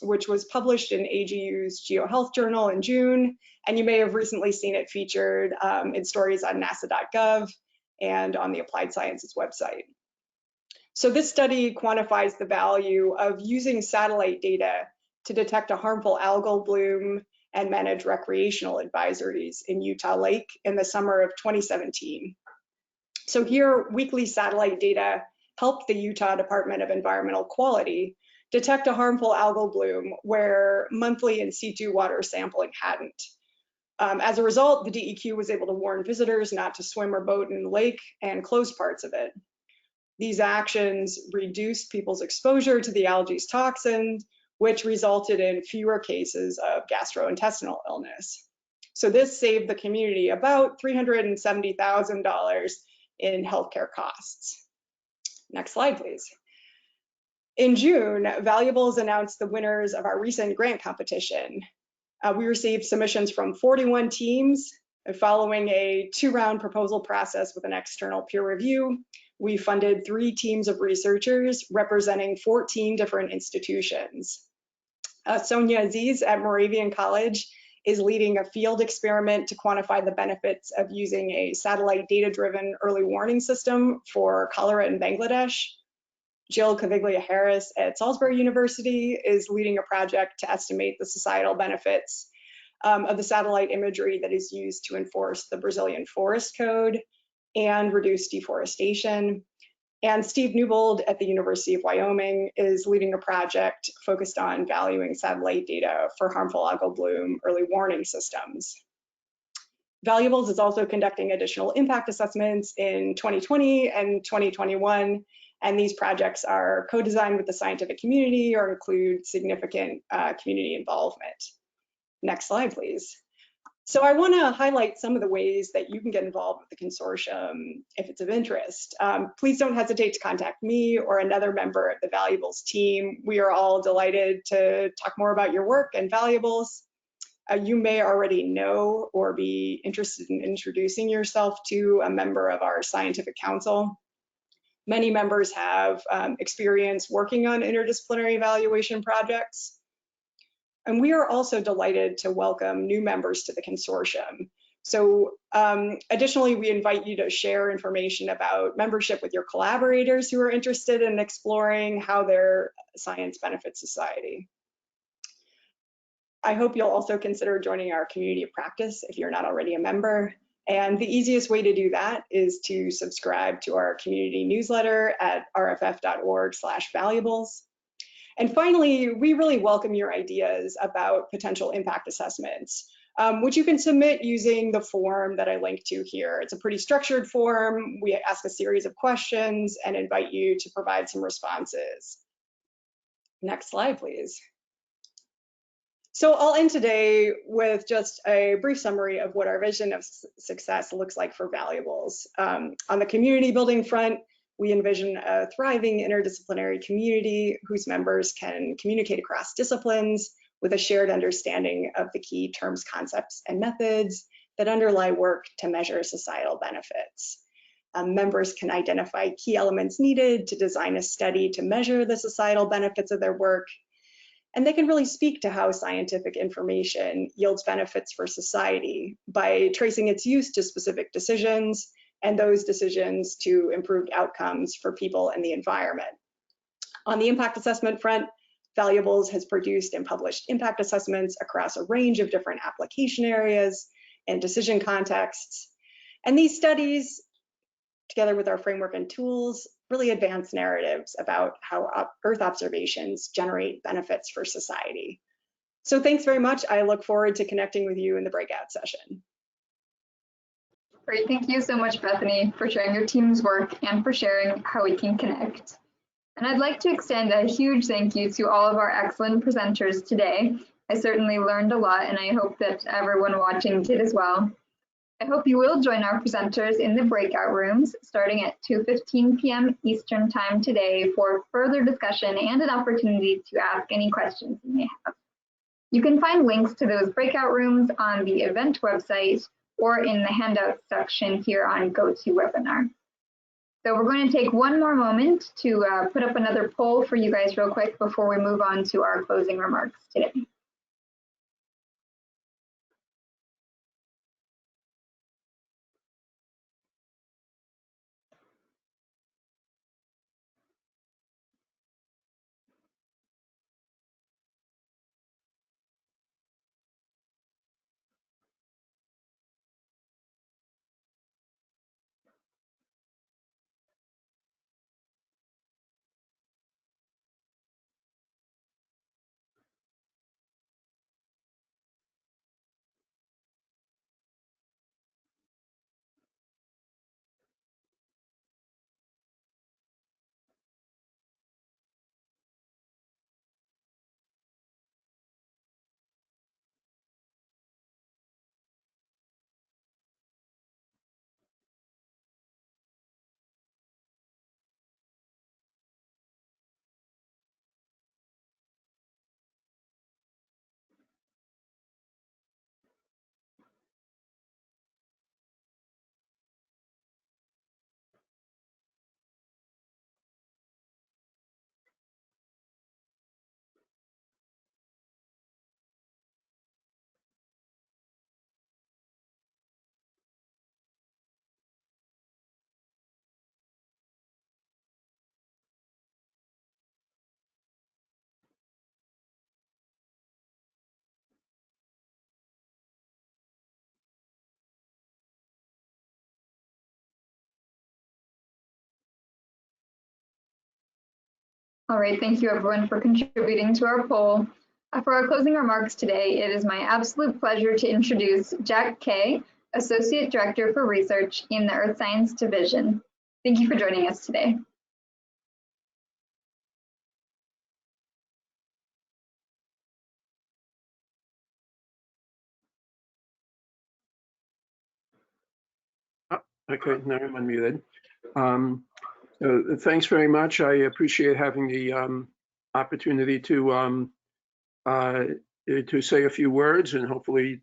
which was published in AGU's GeoHealth Journal in June, and you may have recently seen it featured in stories on nasa.gov and on the Applied Sciences website. So this study quantifies the value of using satellite data to detect a harmful algal bloom and manage recreational advisories in Utah Lake in the summer of 2017. So here, weekly satellite data helped the Utah Department of Environmental Quality detect a harmful algal bloom where monthly in situ water sampling hadn't. As a result, the DEQ was able to warn visitors not to swim or boat in the lake and close parts of it. These actions reduced people's exposure to the algae's toxins, which resulted in fewer cases of gastrointestinal illness. So this saved the community about $370,000 in healthcare costs. Next slide, please. In June, Valuables announced the winners of our recent grant competition. We received submissions from 41 teams. Following a 2-round proposal process with an external peer review, we funded 3 teams of researchers representing 14 different institutions. Sonia Aziz at Moravian College is leading a field experiment to quantify the benefits of using a satellite data-driven early warning system for cholera in Bangladesh. Jill Caviglia-Harris at Salisbury University is leading a project to estimate the societal benefits of the satellite imagery that is used to enforce the Brazilian Forest Code and reduce deforestation. And Steve Newbold at the University of Wyoming is leading a project focused on valuing satellite data for harmful algal bloom early warning systems. Valuables is also conducting additional impact assessments in 2020 and 2021, and these projects are co-designed with the scientific community or include significant community involvement. Next slide, please. So I want to highlight some of the ways that you can get involved with the consortium if it's of interest. Please don't hesitate to contact me or another member of the Valuables team. We are all delighted to talk more about your work and Valuables. You may already know or be interested in introducing yourself to a member of our scientific council. Many members have experience working on interdisciplinary evaluation projects. And we are also delighted to welcome new members to the consortium. So additionally, we invite you to share information about membership with your collaborators who are interested in exploring how their science benefits society. I hope you'll also consider joining our community of practice if you're not already a member. And the easiest way to do that is to subscribe to our community newsletter at rff.org/valuables. And finally, we really welcome your ideas about potential impact assessments, which you can submit using the form that I linked to here. It's a pretty structured form. We ask a series of questions and invite you to provide some responses. Next slide, please. So I'll end today with just a brief summary of what our vision of success looks like for Valuables. On the community building front, We envision a thriving interdisciplinary community whose members can communicate across disciplines with a shared understanding of the key terms, concepts, and methods that underlie work to measure societal benefits. Members can identify key elements needed to design a study to measure the societal benefits of their work, and they can really speak to how scientific information yields benefits for society by tracing its use to specific decisions and those decisions to improved outcomes for people and the environment. On the impact assessment front, Valuables has produced and published impact assessments across a range of different application areas and decision contexts. And these studies, together with our framework and tools, really advance narratives about how Earth observations generate benefits for society. So thanks very much. I look forward to connecting with you in the breakout session. Great, thank you so much, Bethany, for sharing your team's work and for sharing how we can connect. And I'd like to extend a huge thank you to all of our excellent presenters today. I certainly learned a lot, and I hope that everyone watching did as well. I hope you will join our presenters in the breakout rooms starting at 2:15 p.m. Eastern Time today for further discussion and an opportunity to ask any questions you may have. You can find links to those breakout rooms on the event website or in the handouts section here on GoToWebinar. So we're going to take one more moment to put up another poll for you guys real quick before we move on to our closing remarks today. All right, thank you everyone for contributing to our poll. For our closing remarks today, it is my absolute pleasure to introduce Jack Kay, Associate Director for Research in the Earth Science Division. Thank you for joining us today. Okay, now I'm unmuted. Thanks very much. I appreciate having the opportunity to say a few words and hopefully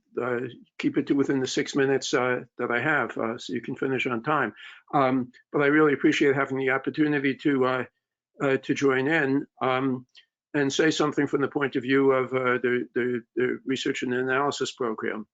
keep it to within the 6 minutes that I have, so you can finish on time. But I really appreciate having the opportunity to join in and say something from the point of view of the research and analysis program.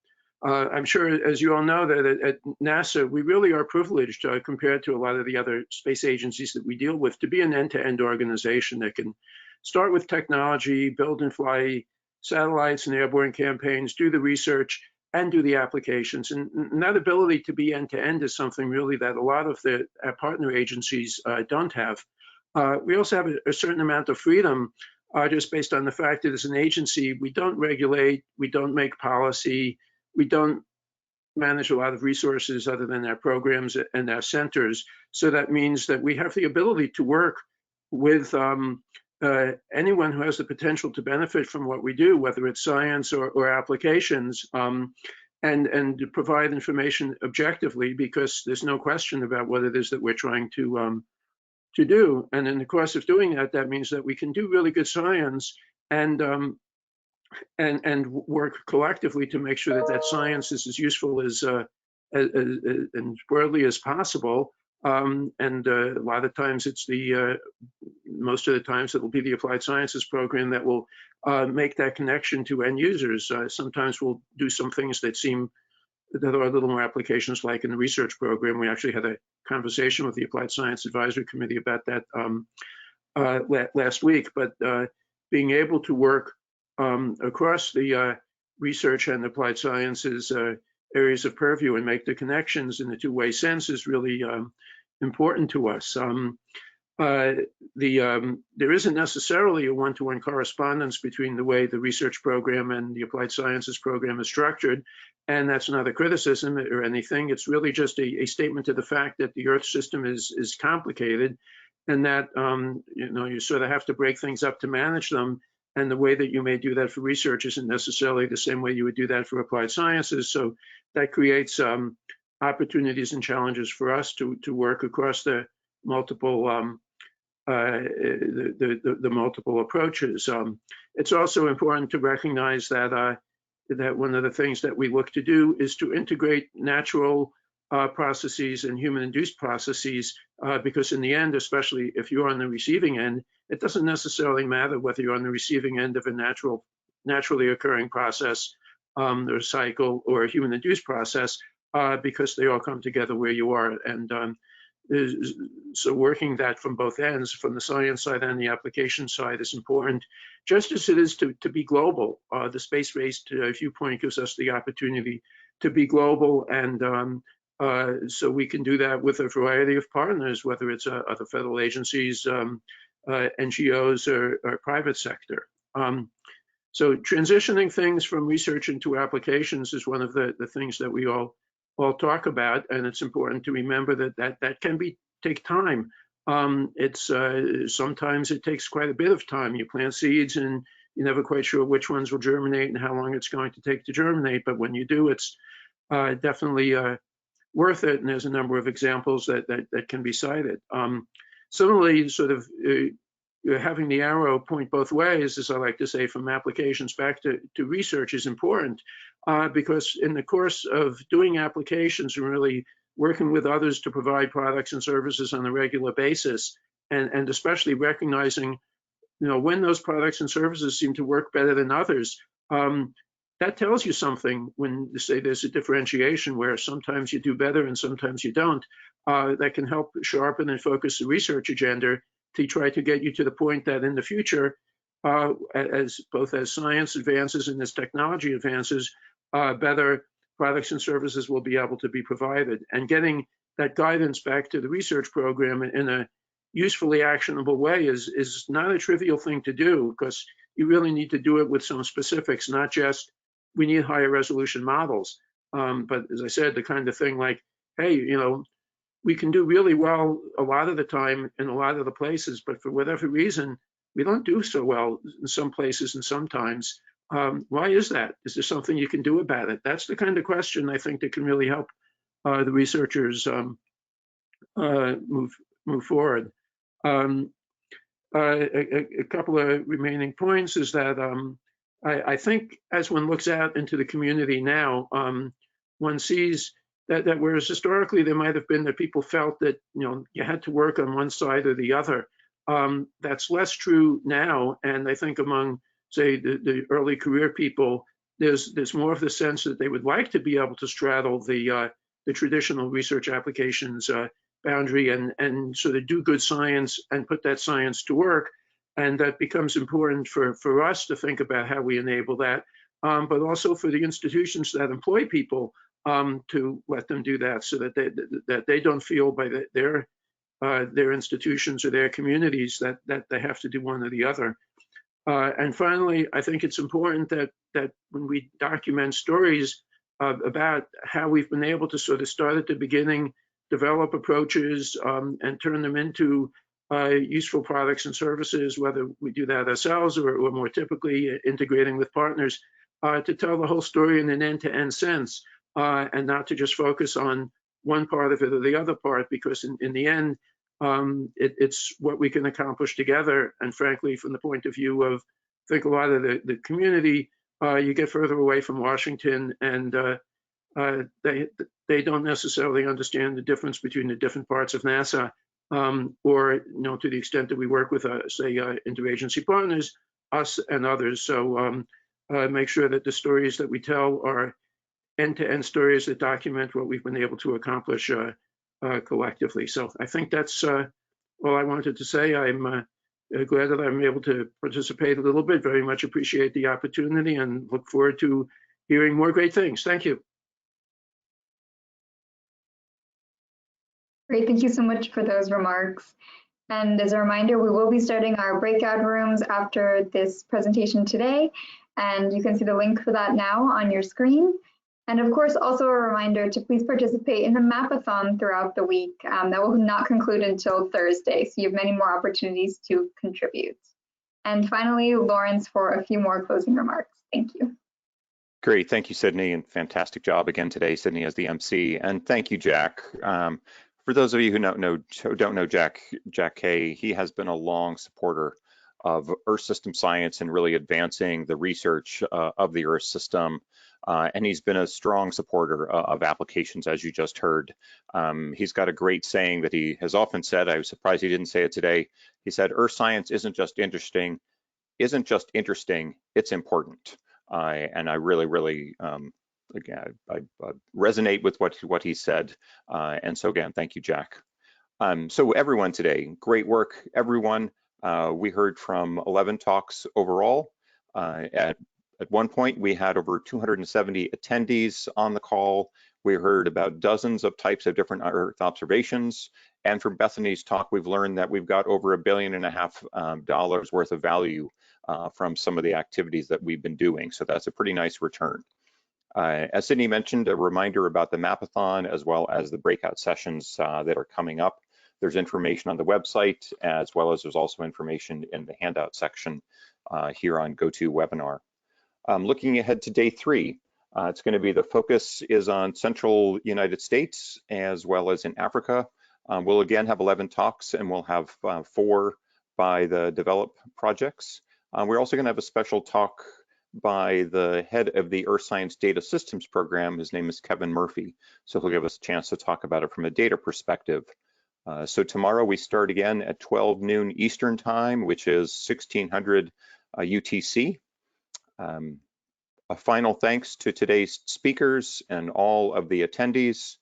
I'm sure, as you all know, that at NASA, we really are privileged compared to a lot of the other space agencies that we deal with to be an end-to-end organization that can start with technology, build and fly satellites and airborne campaigns, do the research, and do the applications. And that ability to be end-to-end is something really that a lot of the partner agencies don't have. We also have a certain amount of freedom just based on the fact that as an agency, we don't regulate, we don't make policy, we don't manage a lot of resources other than our programs and our centers. So that means that we have the ability to work with anyone who has the potential to benefit from what we do, whether it's science or applications, and to provide information objectively, because there's no question about what it is that we're trying to to do. And in the course of doing that, that means that we can do really good science and work collectively to make sure that that science is as useful as and broadly as possible. And a lot of times it's most of the times it will be the applied sciences program that will make that connection to end users. Sometimes we'll do some things that are a little more applications, like in the research program. We actually had a conversation with the Applied Science Advisory Committee about that last week. But being able to work across the research and applied sciences areas of purview and make the connections in a two-way sense is really important to us. There isn't necessarily a one-to-one correspondence between the way the research program and the applied sciences program is structured, and that's not a criticism or anything. It's really just a statement to the fact that the Earth system is complicated, and that you sort of have to break things up to manage them. And the way that you may do that for research isn't necessarily the same way you would do that for applied sciences. So that creates opportunities and challenges for us to work across the multiple the multiple approaches. It's also important to recognize that that one of the things that we look to do is to integrate natural processes and human-induced processes, because in the end, especially if you're on the receiving end, it doesn't necessarily matter whether you're on the receiving end of a naturally occurring process or cycle or a human-induced process, because they all come together where you are. And so working that from both ends, from the science side and the application side, is important, just as it is to be global. The space-based viewpoint gives us the opportunity to be global, and so we can do that with a variety of partners, whether it's other federal agencies, NGOs, or private sector. So transitioning things from research into applications is one of the things that we all talk about, and it's important to remember that can take time. Sometimes it takes quite a bit of time. You plant seeds and you're never quite sure which ones will germinate and how long it's going to take to germinate, but when you do, it's definitely worth it, and there's a number of examples that can be cited. Similarly, sort of having the arrow point both ways, as I like to say, from applications back to research is important, because in the course of doing applications and really working with others to provide products and services on a regular basis, and especially recognizing, when those products and services seem to work better than others, that tells you something. When you say there's a differentiation where sometimes you do better and sometimes you don't, that can help sharpen and focus the research agenda to try to get you to the point that in the future, as science advances and as technology advances, better products and services will be able to be provided. And getting that guidance back to the research program in a usefully actionable way is not a trivial thing to do, because you really need to do it with some specifics, not just we need higher resolution models. But as I said, the kind of thing like, hey, we can do really well a lot of the time in a lot of the places, but for whatever reason, we don't do so well in some places and sometimes. Why is that? Is there something you can do about it? That's the kind of question I think that can really help the researchers move forward. A couple of remaining points is that I think as one looks out into the community now, one sees that whereas historically there might have been that people felt that you had to work on one side or the other, that's less true now. And I think among, say, the early career people, there's more of the sense that they would like to be able to straddle the traditional research applications boundary and sort of do good science and put that science to work. And that becomes important for us to think about how we enable that, but also for the institutions that employ people to let them do that, so that they don't feel by their institutions or their communities that they have to do one or the other. And finally, I think it's important that when we document stories about how we've been able to sort of start at the beginning, develop approaches, and turn them into useful products and services, whether we do that ourselves or more typically integrating with partners, to tell the whole story in an end-to-end sense, and not to just focus on one part of it or the other part, because in the end, It's what we can accomplish together. And frankly, from the point of view of, I think a lot of the community, you get further away from Washington, and they don't necessarily understand the difference between the different parts of NASA, or to the extent that we work with, say, interagency partners, us and others. So make sure that the stories that we tell are end-to-end stories that document what we've been able to accomplish collectively. So I think that's all I wanted to say. I'm glad that I'm able to participate a little bit. Very much appreciate the opportunity and look forward to hearing more great things. Thank you. Great, thank you so much for those remarks. And as a reminder, we will be starting our breakout rooms after this presentation today, and you can see the link for that now on your screen. And of course, also a reminder to please participate in the Mapathon throughout the week. That will not conclude until Thursday, so you have many more opportunities to contribute. And finally, Lawrence for a few more closing remarks. Thank you. Great, thank you, Sydney, and fantastic job again today, Sydney, as the MC. And thank you, Jack. For those of you who don't know Jack Kay, he has been a long supporter of Earth system science and really advancing the research of the Earth system. And he's been a strong supporter of applications, as you just heard. He's got a great saying that he has often said. I was surprised he didn't say it today. He said, "Earth science isn't just interesting, it's important." And I really, again, I resonate with what he said. And so again, thank you, Jack. So everyone today, great work, everyone. We heard from 11 talks overall. At one point, we had over 270 attendees on the call. We heard about dozens of types of different Earth observations. And from Bethany's talk, we've learned that we've got over $1.5 billion worth of value from some of the activities that we've been doing. So that's a pretty nice return. As Sydney mentioned, a reminder about the Mapathon as well as the breakout sessions that are coming up. There's information on the website, as well as there's also information in the handout section here on GoToWebinar. Looking ahead to day 3, it's going to be the focus is on central United States as well as in Africa. We'll again have 11 talks, and we'll have 4 by the develop projects. We're also going to have a special talk by the head of the Earth Science Data Systems program. His name is Kevin Murphy. So he'll give us a chance to talk about it from a data perspective. So tomorrow we start again at 12 noon Eastern time, which is 1600 UTC. A final thanks to today's speakers and all of the attendees.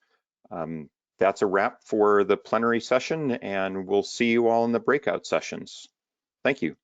That's a wrap for the plenary session, and we'll see you all in the breakout sessions. Thank you.